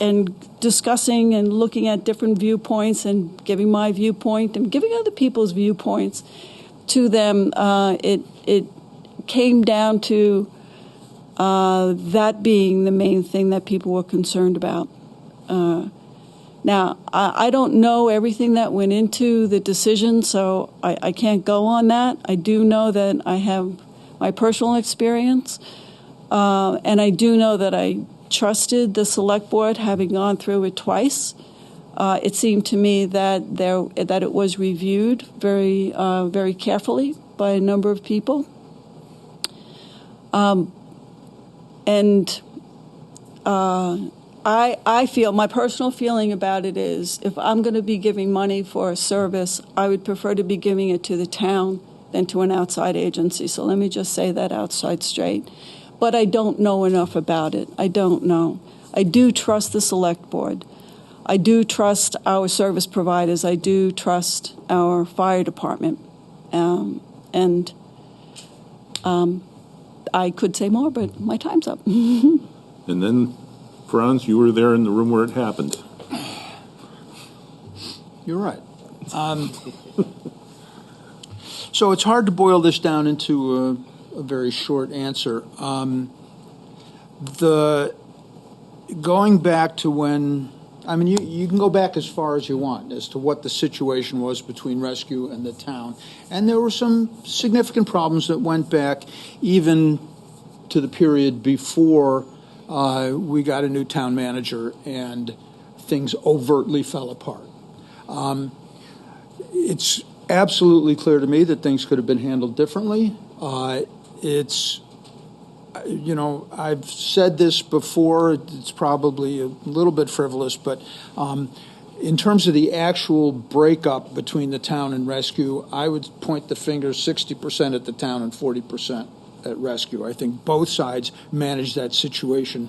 and discussing and looking at different viewpoints and giving my viewpoint and giving other people's viewpoints to them, it came down to that being the main thing that people were concerned about. Now, I don't know everything that went into the decision, so I can't go on that. I do know that I have my personal experience, and I do know that I trusted the Select Board, having gone through it twice. It seemed to me that it was reviewed very, very carefully by a number of people. I feel, my personal feeling about it is, if I'm going to be giving money for a service, I would prefer to be giving it to the town than to an outside agency. So let me just say that outside straight. But I don't know enough about it. I don't know. I do trust the Select Board. I do trust our service providers. I do trust our fire department. I could say more, but my time's up. And then, Franz, you were there in the room where it happened. You're right. So it's hard to boil this down into a very short answer. Going back to when, I mean, you can go back as far as you want as to what the situation was between Rescue and the town. And there were some significant problems that went back even to the period before we got a new town manager and things overtly fell apart. It's absolutely clear to me that things could have been handled differently. I've said this before, it's probably a little bit frivolous, but in terms of the actual breakup between the town and Rescue, I would point the finger 60% at the town and 40% at Rescue. I think both sides managed that situation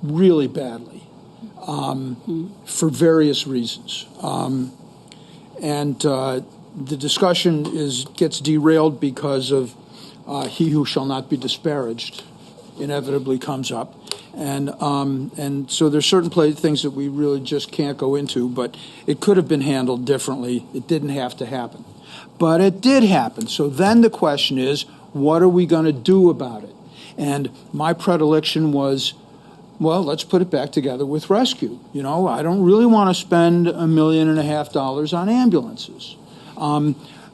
really badly for various reasons. The discussion gets derailed because of he who shall not be disparaged inevitably comes up. And so there's certain things that we really just can't go into, but it could have been handled differently. It didn't have to happen. But it did happen. So then the question is, what are we going to do about it? And my predilection was, well, let's put it back together with Rescue. I don't really want to spend $1.5 million on ambulances.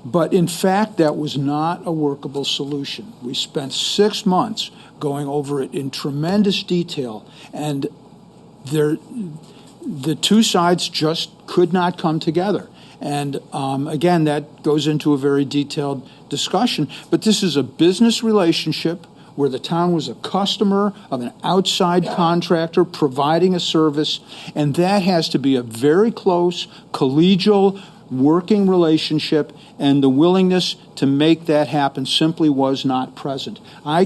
But in fact, that was not a workable solution. We spent 6 months going over it in tremendous detail, and the two sides just could not come together. And again, that goes into a very detailed discussion. But this is a business relationship where the town was a customer of an outside contractor providing a service, and that has to be a very close, collegial, working relationship, and the willingness to make that happen simply was not present. I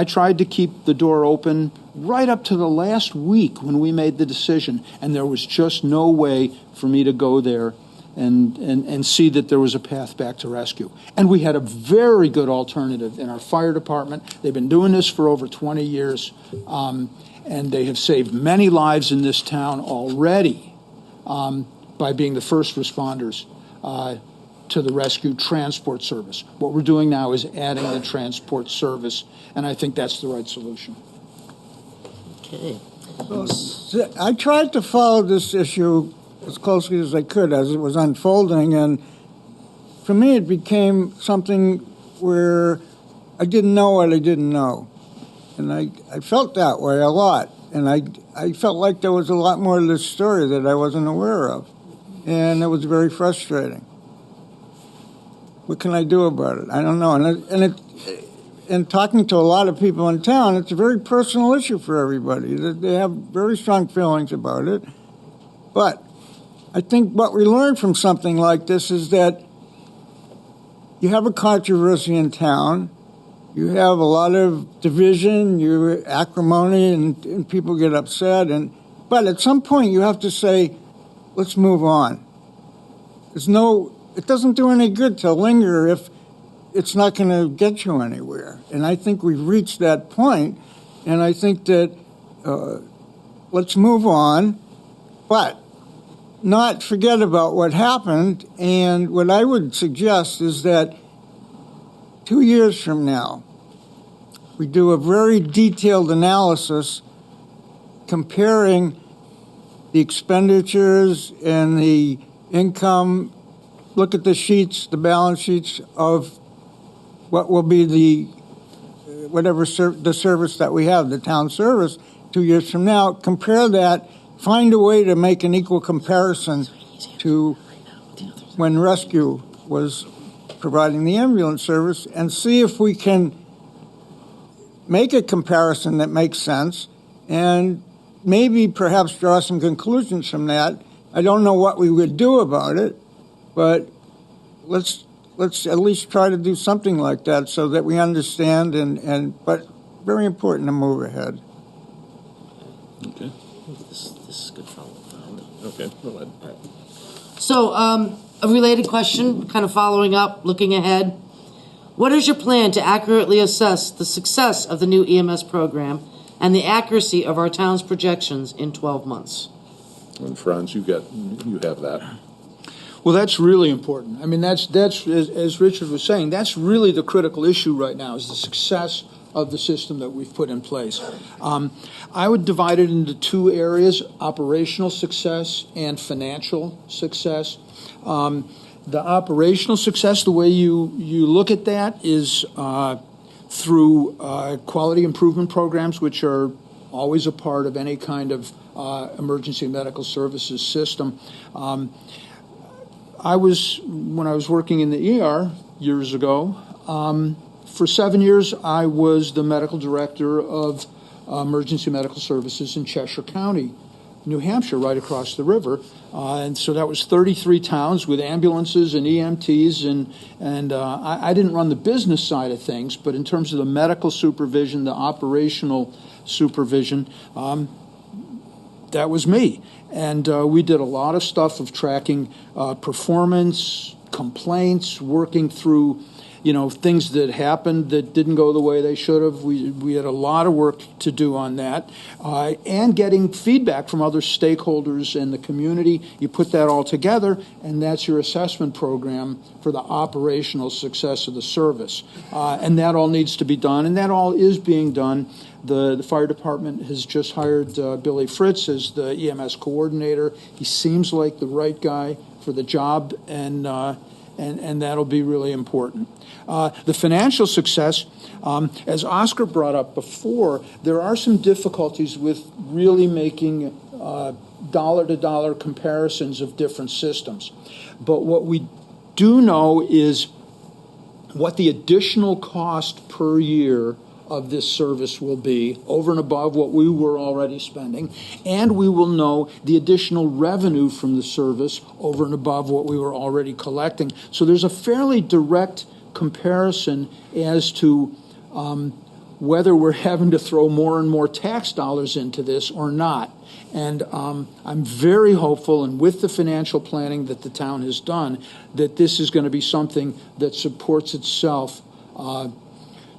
tried to keep the door open right up to the last week when we made the decision, and there was just no way for me to go there and see that there was a path back to rescue. And we had a very good alternative in our fire department. They've been doing this for over 20 years, and they have saved many lives in this town already by being the first responders to the rescue transport service. What we're doing now is adding the transport service, and I think that's the right solution. Okay. I tried to follow this issue as closely as I could as it was unfolding, and for me it became something where I didn't know what I didn't know. And I felt that way a lot, and I felt like there was a lot more to this story that I wasn't aware of, and it was very frustrating. What can I do about it? I don't know. And talking to a lot of people in town, it's a very personal issue for everybody. They have very strong feelings about it. But I think what we learn from something like this is that you have a controversy in town, you have a lot of division, acrimony, and people get upset. But at some point you have to say, let's move on. It doesn't do any good to linger if it's not going to get you anywhere. And I think we've reached that point, and I think that let's move on, but not forget about what happened. And what I would suggest is that 2 years from now, we do a very detailed analysis comparing the expenditures and the income. Look at the sheets, the balance sheets of what will be the service that we have, the town service, 2 years from now. Compare that, find a way to make an equal comparison to when rescue was providing the ambulance service, and see if we can make a comparison that makes sense, and maybe perhaps draw some conclusions from that. I don't know what we would do about it, but let's at least try to do something like that so that we understand, but very important to move ahead. Okay. This is good follow-up. Okay, go ahead. So, a related question, kind of following up, looking ahead. What is your plan to accurately assess the success of the new EMS program and the accuracy of our town's projections in 12 months? And Franz, you have that. Well, that's really important. I mean, that's as Richard was saying, that's really the critical issue right now, is the success of the system that we've put in place. I would divide it into two areas: operational success and financial success. The operational success, the way you look at that is through quality improvement programs, which are always a part of any kind of emergency medical services system. When I was working in the ER years ago, for 7 years, I was the medical director of emergency medical services in Cheshire County, New Hampshire, right across the river. And so that was 33 towns with ambulances and EMTs. And I didn't run the business side of things, but in terms of the medical supervision, the operational supervision, that was me. And we did a lot of stuff of tracking performance, complaints, working through things that happened that didn't go the way they should have. We had a lot of work to do on that, and getting feedback from other stakeholders in the community. You put that all together, and that's your assessment program for the operational success of the service. And that all needs to be done, and that all is being done. The fire department has just hired Billy Fritz as the EMS coordinator. He seems like the right guy for the job, and that'll be really important. The financial success, as Oscar brought up before, there are some difficulties with really making dollar-to-dollar comparisons of different systems. But what we do know is what the additional cost per year of this service will be over and above what we were already spending, and we will know the additional revenue from the service over and above what we were already collecting. So there's a fairly direct comparison as to whether we're having to throw more and more tax dollars into this or not. And I'm very hopeful, and with the financial planning that the town has done, that this is going to be something that supports itself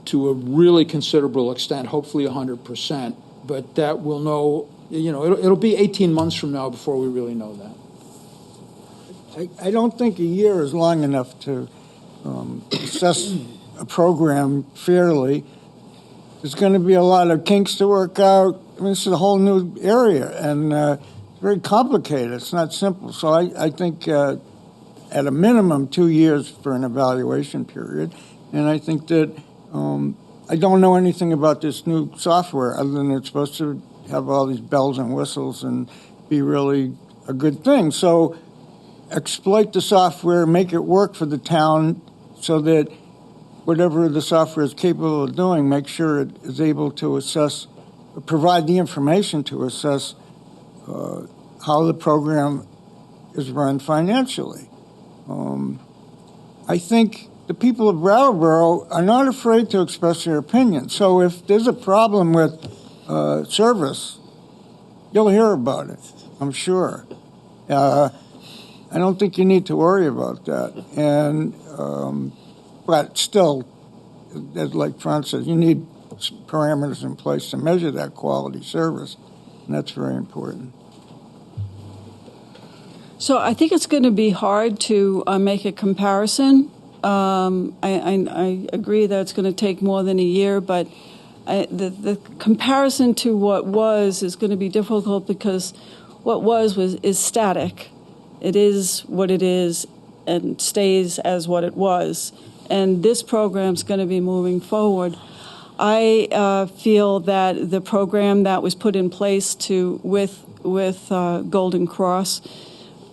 to a really considerable extent, hopefully 100%. But that we'll know, it'll be 18 months from now before we really know that. I don't think a year is long enough to assess a program fairly. There's going to be a lot of kinks to work out. I mean, this is a whole new area, and it's very complicated. It's not simple. So I think at a minimum 2 years for an evaluation period. And I think that I don't know anything about this new software other than it's supposed to have all these bells and whistles and be really a good thing. So exploit the software, make it work for the town so that whatever the software is capable of doing, make sure it is able to assess, provide the information to assess how the program is run financially. I think the people of Brattleboro are not afraid to express their opinion. So if there's a problem with service, you'll hear about it, I'm sure. I don't think you need to worry about that. And but still, as like Franz says, you need parameters in place to measure that quality service, and that's very important. So I think it's going to be hard to make a comparison. I agree that it's going to take more than a year, but the comparison to what was is going to be difficult because what is static. It is what it is and stays as what it was. And this program's going to be moving forward. I feel that the program that was put in place with Golden Cross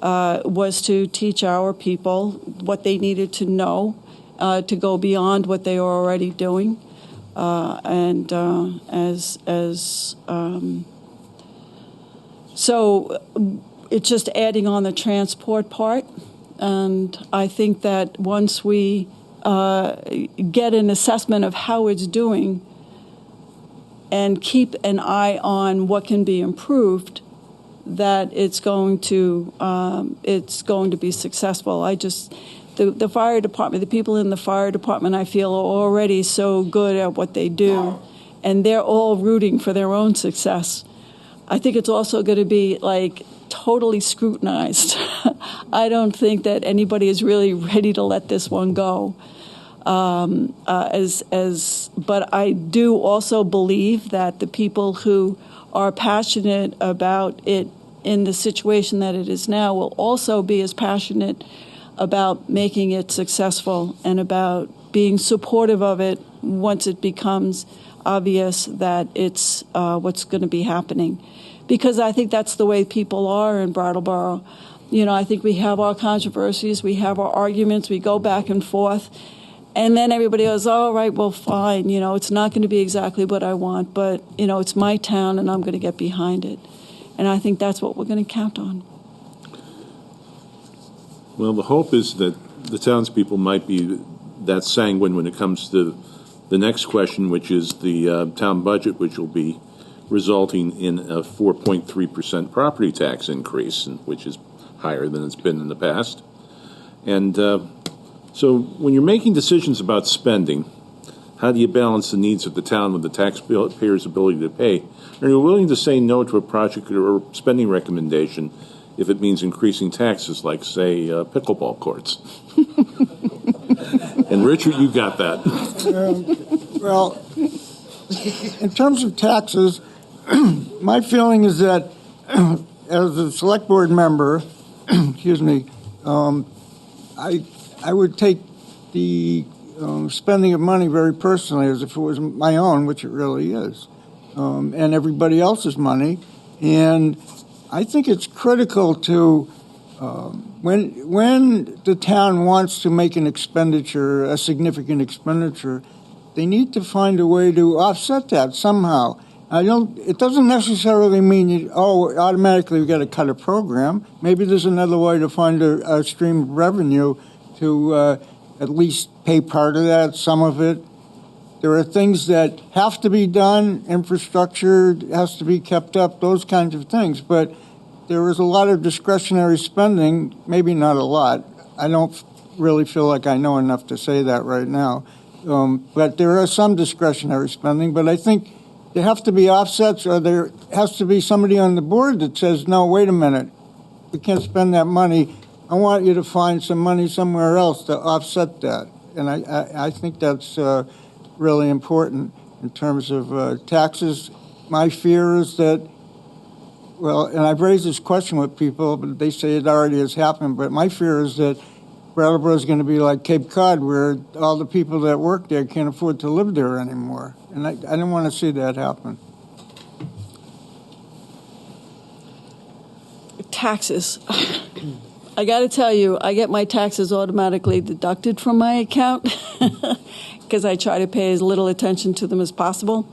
was to teach our people what they needed to know to go beyond what they were already doing, so it's just adding on the transport part, and I think that once we get an assessment of how it's doing and keep an eye on what can be improved, that it's going to be successful. The fire department, the people in the fire department, I feel are already so good at what they do, and they're all rooting for their own success. I think it's also going to be totally scrutinized. I don't think that anybody is really ready to let this one go. But I do also believe that the people who are passionate about it in the situation that it is now will also be as passionate about making it successful and about being supportive of it once it becomes obvious that it's what's going to be happening. Because I think that's the way people are in Brattleboro. I think we have our controversies, we have our arguments, we go back and forth, and then everybody goes, all right, well, fine, it's not going to be exactly what I want, but, it's my town and I'm going to get behind it. And I think that's what we're going to count on. Well, the hope is that the townspeople might be that sanguine when it comes to the next question, which is the town budget, which will be resulting in a 4.3% property tax increase, which is higher than it's been in the past. And so when you're making decisions about spending, how do you balance the needs of the town with the taxpayer's ability to pay? Are you willing to say no to a project or spending recommendation if it means increasing taxes, like, say, pickleball courts? And Richard, you got that. Well, in terms of taxes, my feeling is that as a select board member, excuse me, I would take the spending of money very personally as if it was my own, which it really is, and everybody else's money. And I think it's critical to, when the town wants to make an expenditure, a significant expenditure, they need to find a way to offset that somehow. It doesn't necessarily mean automatically we got to cut a program. Maybe there's another way to find a stream of revenue to at least pay part of that, some of it. There are things that have to be done, infrastructure has to be kept up, those kinds of things. But there is a lot of discretionary spending, maybe not a lot. I don't really feel like I know enough to say that right now. But there are some discretionary spending, but I think there have to be offsets, or there has to be somebody on the board that says, no, wait a minute, we can't spend that money. I want you to find some money somewhere else to offset that. And I think that's really important in terms of taxes. My fear is that, well, and I've raised this question with people, but they say it already has happened, but my fear is that Brattleboro is going to be like Cape Cod, where all the people that work there can't afford to live there anymore. And I don't want to see that happen. Taxes. I got to tell you, I get my taxes automatically deducted from my account because I try to pay as little attention to them as possible.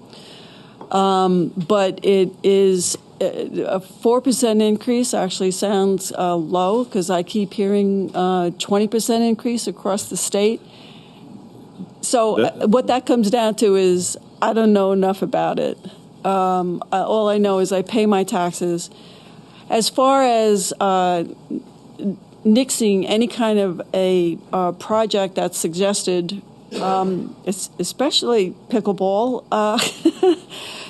But it is a 4% increase actually sounds low, because I keep hearing 20% increase across the state. So what that comes down to is I don't know enough about it. All I know is I pay my taxes. As far as nixing any kind of a project that's suggested, especially pickleball,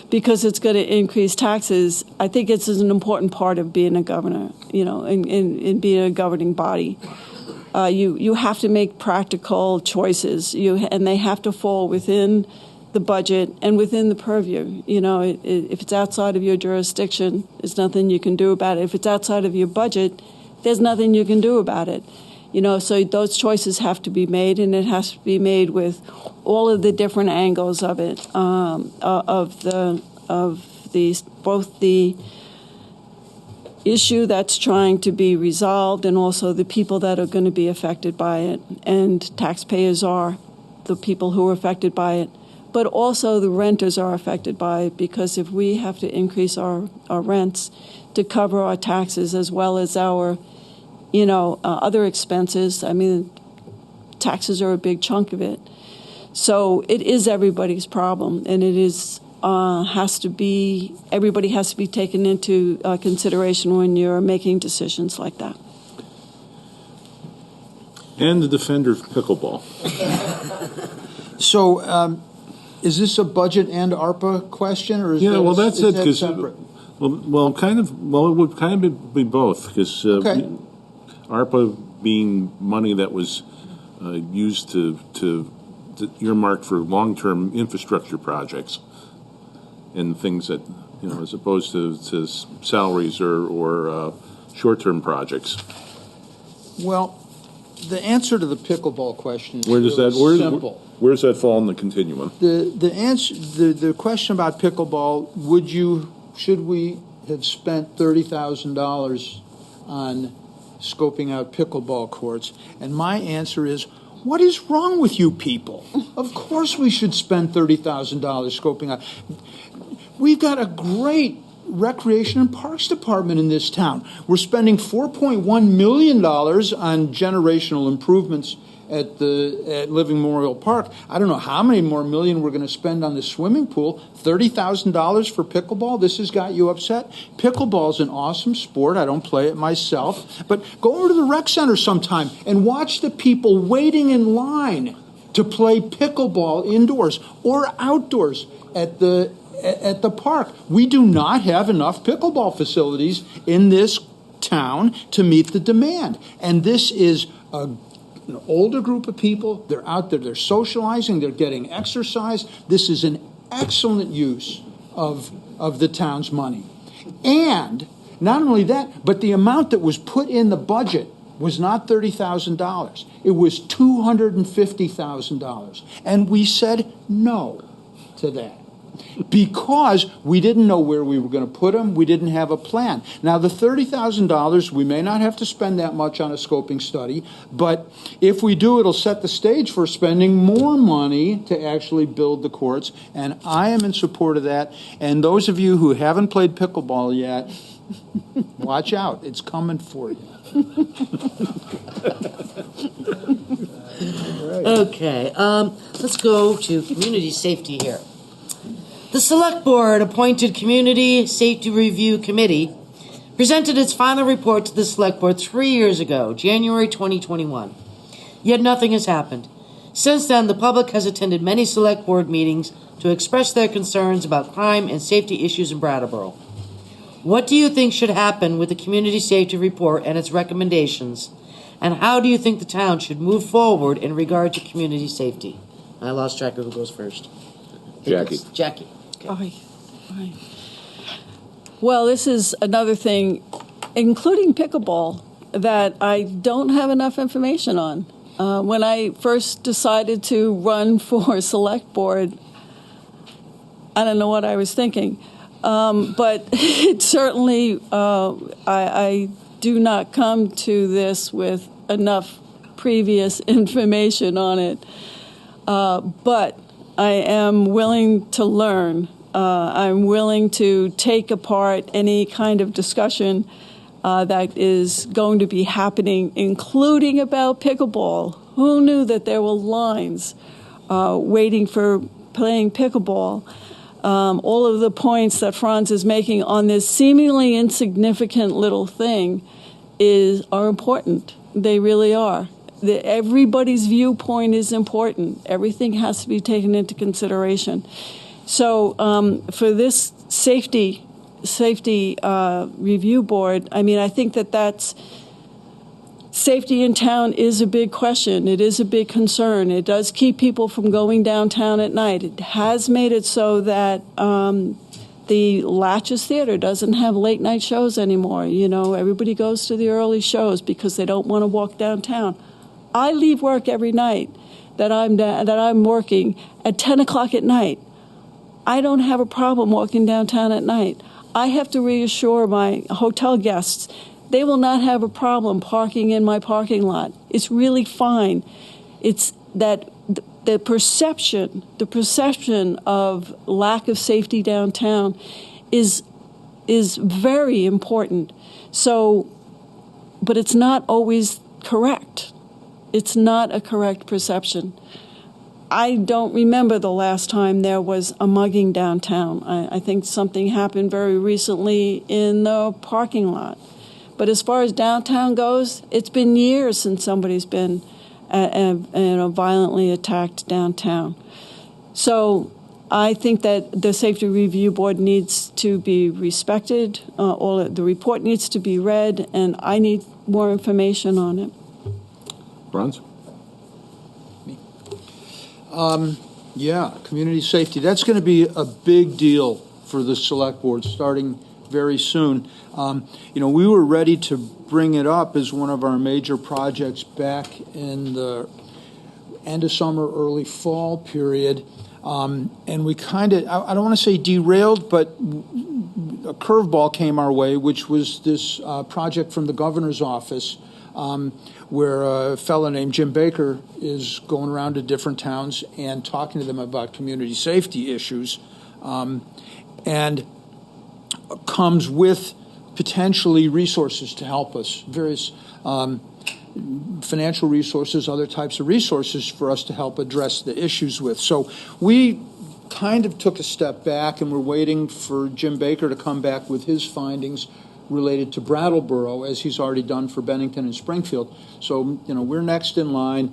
because it's going to increase taxes, I think it's an important part of being a governor, in being a governing body. You have to make practical choices, and they have to fall within the budget and within the purview. If it's outside of your jurisdiction, there's nothing you can do about it. If it's outside of your budget, there's nothing you can do about it. So those choices have to be made, and it has to be made with all of the different angles of it, both the issue that's trying to be resolved and also the people that are going to be affected by it. And taxpayers are the people who are affected by it. But also the renters are affected by it, because if we have to increase our rents to cover our taxes as well as our other expenses, taxes are a big chunk of it. So it is everybody's problem, and it is everybody has to be taken into consideration when you're making decisions like that. And the defender of pickleball. So, is this a budget and ARPA question, or is that's it. That separate? It would kind of be both, because Okay. ARPA being money that was used to earmarked for long-term infrastructure projects and things that, as opposed to salaries or short-term projects. Well, the answer to the pickleball question is simple. Where does that fall in the continuum? The answer, the question about pickleball, should we have spent $30,000 on scoping out pickleball courts? And my answer is, what is wrong with you people? Of course we should spend $30,000 scoping out. We've got a great Recreation and Parks Department in this town. We're spending $4.1 million on generational improvements at Living Memorial Park. I don't know how many more million we're going to spend on the swimming pool. $30,000 for pickleball? This has got you upset? Pickleball's an awesome sport. I don't play it myself. But go over to the rec center sometime and watch the people waiting in line to play pickleball indoors or outdoors at the park. We do not have enough pickleball facilities in this town to meet the demand. And this is an older group of people. They're out there, they're socializing, they're getting exercise. This is an excellent use of the town's money. And not only that, but the amount that was put in the budget was not $30,000. It was $250,000. And we said no to that. because we didn't know where we were going to put them. We didn't have a plan. Now, the $30,000, we may not have to spend that much on a scoping study, but if we do, it'll set the stage for spending more money to actually build the courts, and I am in support of that. And those of you who haven't played pickleball yet, watch out. It's coming for you. Okay, let's go to community safety here. The Select Board appointed Community Safety Review Committee presented its final report to the Select Board 3 years ago, January 2021. Yet nothing has happened. Since then, the public has attended many Select Board meetings to express their concerns about crime and safety issues in Brattleboro. What do you think should happen with the Community Safety Report and its recommendations? And how do you think the town should move forward in regard to community safety? I lost track of who goes first. Jackie. Jackie. Okay. Aye. Well, this is another thing, including pickleball, that I don't have enough information on. When I first decided to run for Select Board, I don't know what I was thinking. But it certainly, I do not come to this with enough previous information on it. But I am willing to learn. I'm willing to take apart any kind of discussion that is going to be happening, including about pickleball. Who knew that there were lines waiting for playing pickleball? All of the points that Franz is making on this seemingly insignificant little thing are important. They really are. Everybody's viewpoint is important. Everything has to be taken into consideration. So for this safety review board, I mean, I think that's safety in town is a big question. It is a big concern. It does keep people from going downtown at night. It has made it so that the Latches Theater doesn't have late night shows anymore. You know, everybody goes to the early shows because they don't want to walk downtown. I leave work every night that I'm working at 10 o'clock at night. I don't have a problem walking downtown at night. I have to reassure my hotel guests they will not have a problem parking in my parking lot. It's really fine. It's that the perception of lack of safety downtown is very important. So, but it's not always correct. It's not a correct perception. I don't remember the last time there was a mugging downtown. I think something happened very recently in the parking lot. But as far as downtown goes, it's been years since somebody's been violently attacked downtown. So I think that the Safety Review Board needs to be respected. The report needs to be read, and I need more information on it. Franz? Yeah, community safety. That's going to be a big deal for the Select Board starting very soon. We were ready to bring it up as one of our major projects back in the end of summer, early fall period. And we kind of, I don't want to say derailed, but a curveball came our way, which was this project from the governor's office where a fellow named Jim Baker is going around to different towns and talking to them about community safety issues. And comes with potentially resources to help us, various financial resources, other types of resources for us to help address the issues with. So we kind of took a step back and we're waiting for Jim Baker to come back with his findings related to Brattleboro, as he's already done for Bennington and Springfield. So, we're next in line.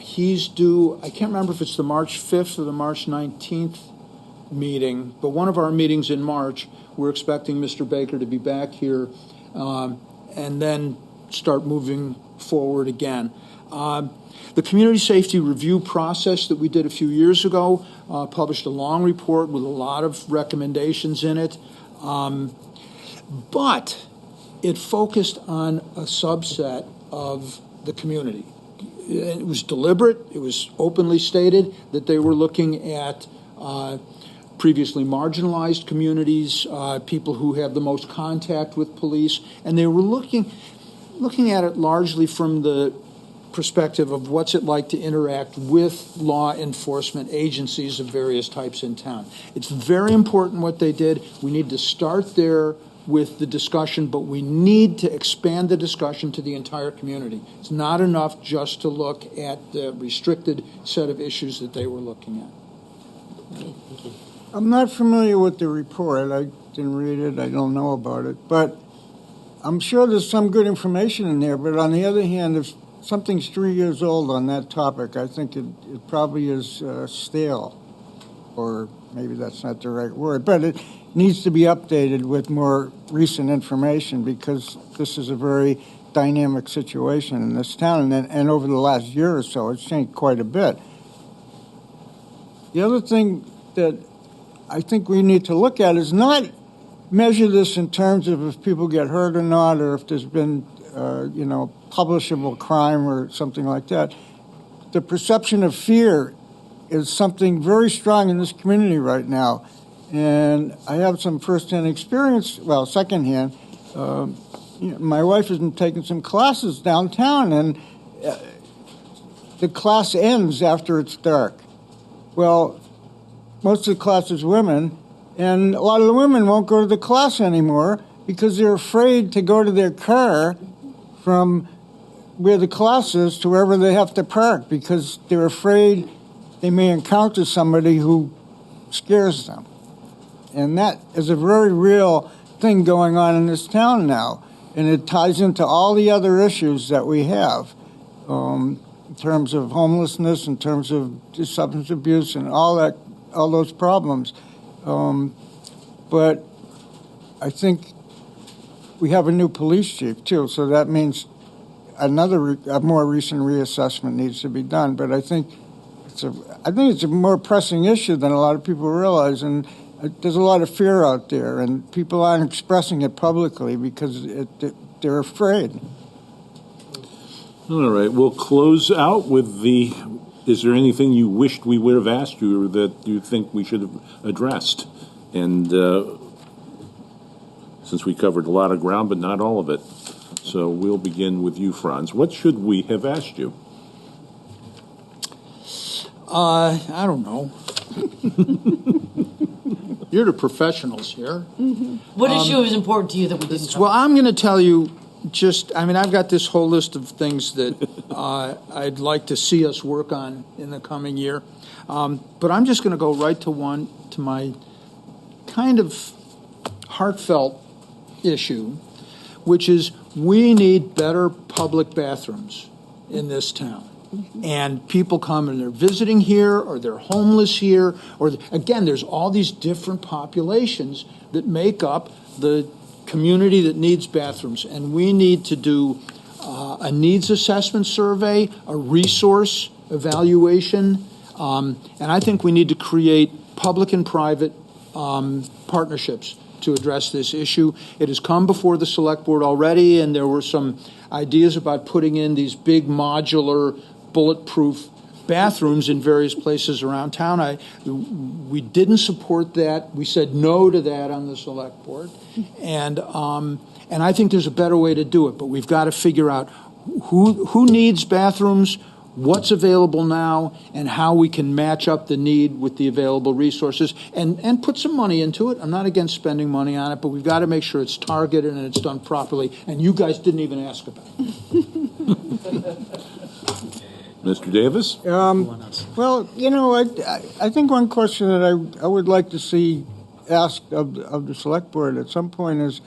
He's due, I can't remember if it's the March 5th or the March 19th meeting, but one of our meetings in March, we're expecting Mr. Baker to be back here and then start moving forward again. The community safety review process that we did a few years ago published a long report with a lot of recommendations in it, but it focused on a subset of the community. It was deliberate. It was openly stated that they were looking at previously marginalized communities, people who have the most contact with police, and they were looking at it largely from the perspective of what's it like to interact with law enforcement agencies of various types in town. It's very important what they did. We need to start there with the discussion, but we need to expand the discussion to the entire community. It's not enough just to look at the restricted set of issues that they were looking at. I'm not familiar with the report. I didn't read it. I don't know about it. But I'm sure there's some good information in there. But on the other hand, if something's 3 years old on that topic, I think it probably is stale. Or maybe that's not the right word. But it needs to be updated with more recent information because this is a very dynamic situation in this town. And over the last year or so, it's changed quite a bit. The other thing that I think we need to look at is not measure this in terms of if people get hurt or not, or if there's been, publishable crime or something like that. The perception of fear is something very strong in this community right now. And I have some firsthand experience, well, secondhand. My wife has been taking some classes downtown, and the class ends after it's dark. Well, most of the class is women, and a lot of the women won't go to the class anymore because they're afraid to go to their car from where the class is to wherever they have to park because they're afraid they may encounter somebody who scares them. And that is a very real thing going on in this town now. And it ties into all the other issues that we have in terms of homelessness, in terms of substance abuse and all those problems. But I think we have a new police chief, too, so that means a more recent reassessment needs to be done. But I think it's a more pressing issue than a lot of people realize, and there's a lot of fear out there, and people aren't expressing it publicly because they're afraid. All right, we'll close out with is there anything you wished we would have asked you or that you think we should have addressed? And since we covered a lot of ground, but not all of it. So we'll begin with you, Franz. What should we have asked you? I don't know. You're the professionals here. What issue is important to you that we didn't cover? Well, I'm going to tell you I've got this whole list of things that I'd like to see us work on in the coming year. But I'm just going to go right to my kind of heartfelt issue, which is we need better public bathrooms in this town. And people come and they're visiting here or they're homeless here. Again, there's all these different populations that make up the community that needs bathrooms. And we need to do a needs assessment survey, a resource evaluation. And I think we need to create public and private partnerships to address this issue. It has come before the select board already, and there were some ideas about putting in these big modular bulletproof bathrooms in various places around town. We didn't support that. We said no to that on the select board. And I think there's a better way to do it, but we've got to figure out who needs bathrooms, what's available now, and how we can match up the need with the available resources and put some money into it. I'm not against spending money on it, but we've got to make sure it's targeted and it's done properly. And you guys didn't even ask about it. Mr. Davis? Well, I think one question that I would like to see asked of the select board at some point is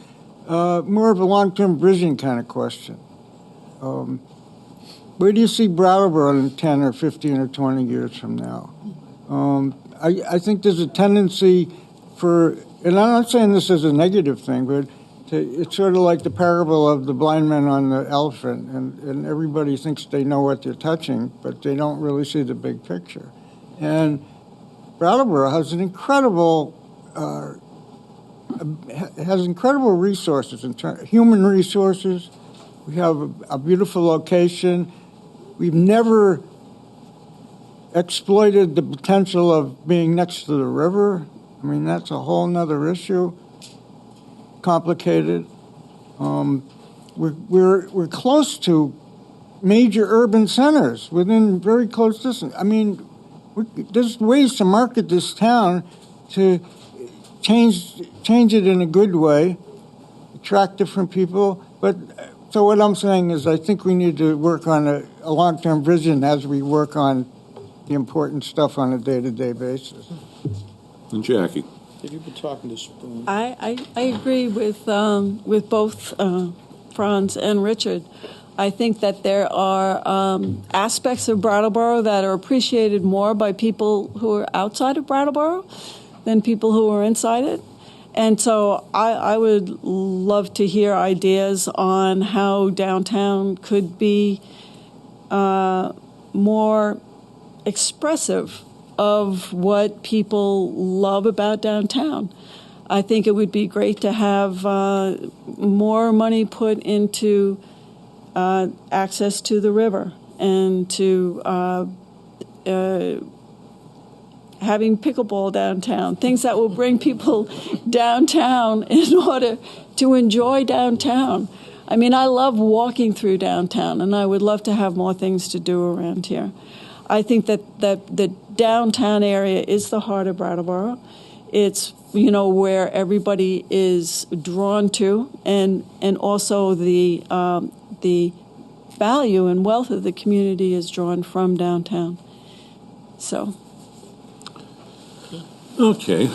more of a long-term vision kind of question. Where do you see Brattleboro in 10 or 15 or 20 years from now? I think there's a tendency and I'm not saying this is a negative thing, but it's sort of like the parable of the blind man on the elephant, and everybody thinks they know what they're touching, but they don't really see the big picture. And Brattleboro has incredible resources, human resources. We have a beautiful location. We've never exploited the potential of being next to the river. I I mean, that's a whole nother issue, complicated. We're close to major urban centers within very close distance. I mean, there's ways to market this town to change it in a good way, attract different people. But so what I'm saying is I think we need to work on a long-term vision as we work on the important stuff on a day-to-day basis. And Jackie? Have you been talking to Spoon? I agree with both Franz and Richard. I think that there are aspects of Brattleboro that are appreciated more by people who are outside of Brattleboro than people who are inside it. And so I would love to hear ideas on how downtown could be more expressive of what people love about downtown. I think it would be great to have more money put into access to the river and to having pickleball downtown, things that will bring people downtown in order to enjoy downtown. I mean, I love walking through downtown, and I would love to have more things to do around here. I think that the downtown area is the heart of Brattleboro. It's, you know, where everybody is drawn to, and also the value and wealth of the community is drawn from downtown. So. Okay.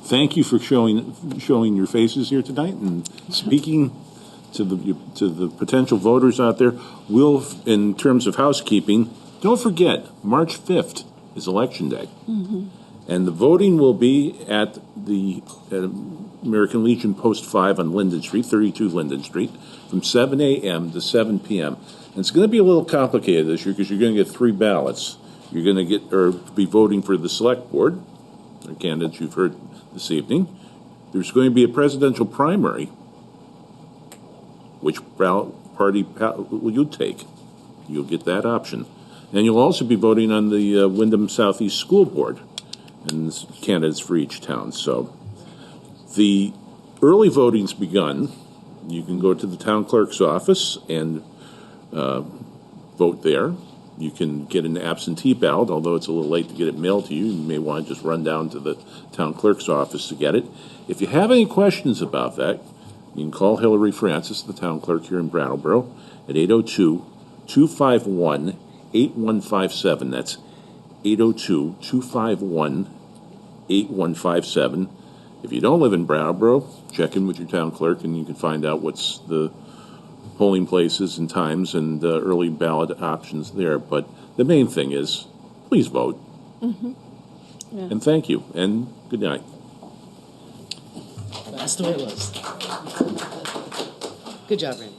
Thank you for showing your faces here tonight and speaking to the potential voters out there. We'll, in terms of housekeeping, don't forget, March 5th is Election Day. Mm-hmm. And the voting will be at American Legion Post 5 on Linden Street, 32 Linden Street, from 7 a.m. to 7 p.m. And it's going to be a little complicated this year because you're going to get 3 ballots. You're going to be voting for the Select Board, the candidates you've heard this evening. There's going to be a presidential primary. Which party will you take? You'll get that option. And you'll also be voting on the Wyndham Southeast School Board and candidates for each town. So the early voting's begun. You can go to the town clerk's office and vote there. You can get an absentee ballot, although it's a little late to get it mailed to you. You may want to just run down to the town clerk's office to get it. If you have any questions about that, you can call Hillary Francis, the town clerk here in Brattleboro, at 802-251-8157. That's 802-251-8157. If you don't live in Brattleboro, check in with your town clerk and you can find out what's the polling places and times and early ballot options there. But the main thing is, please vote. Mm-hmm. Yeah. And thank you, and good night. That's the way it was. Good job, Randy.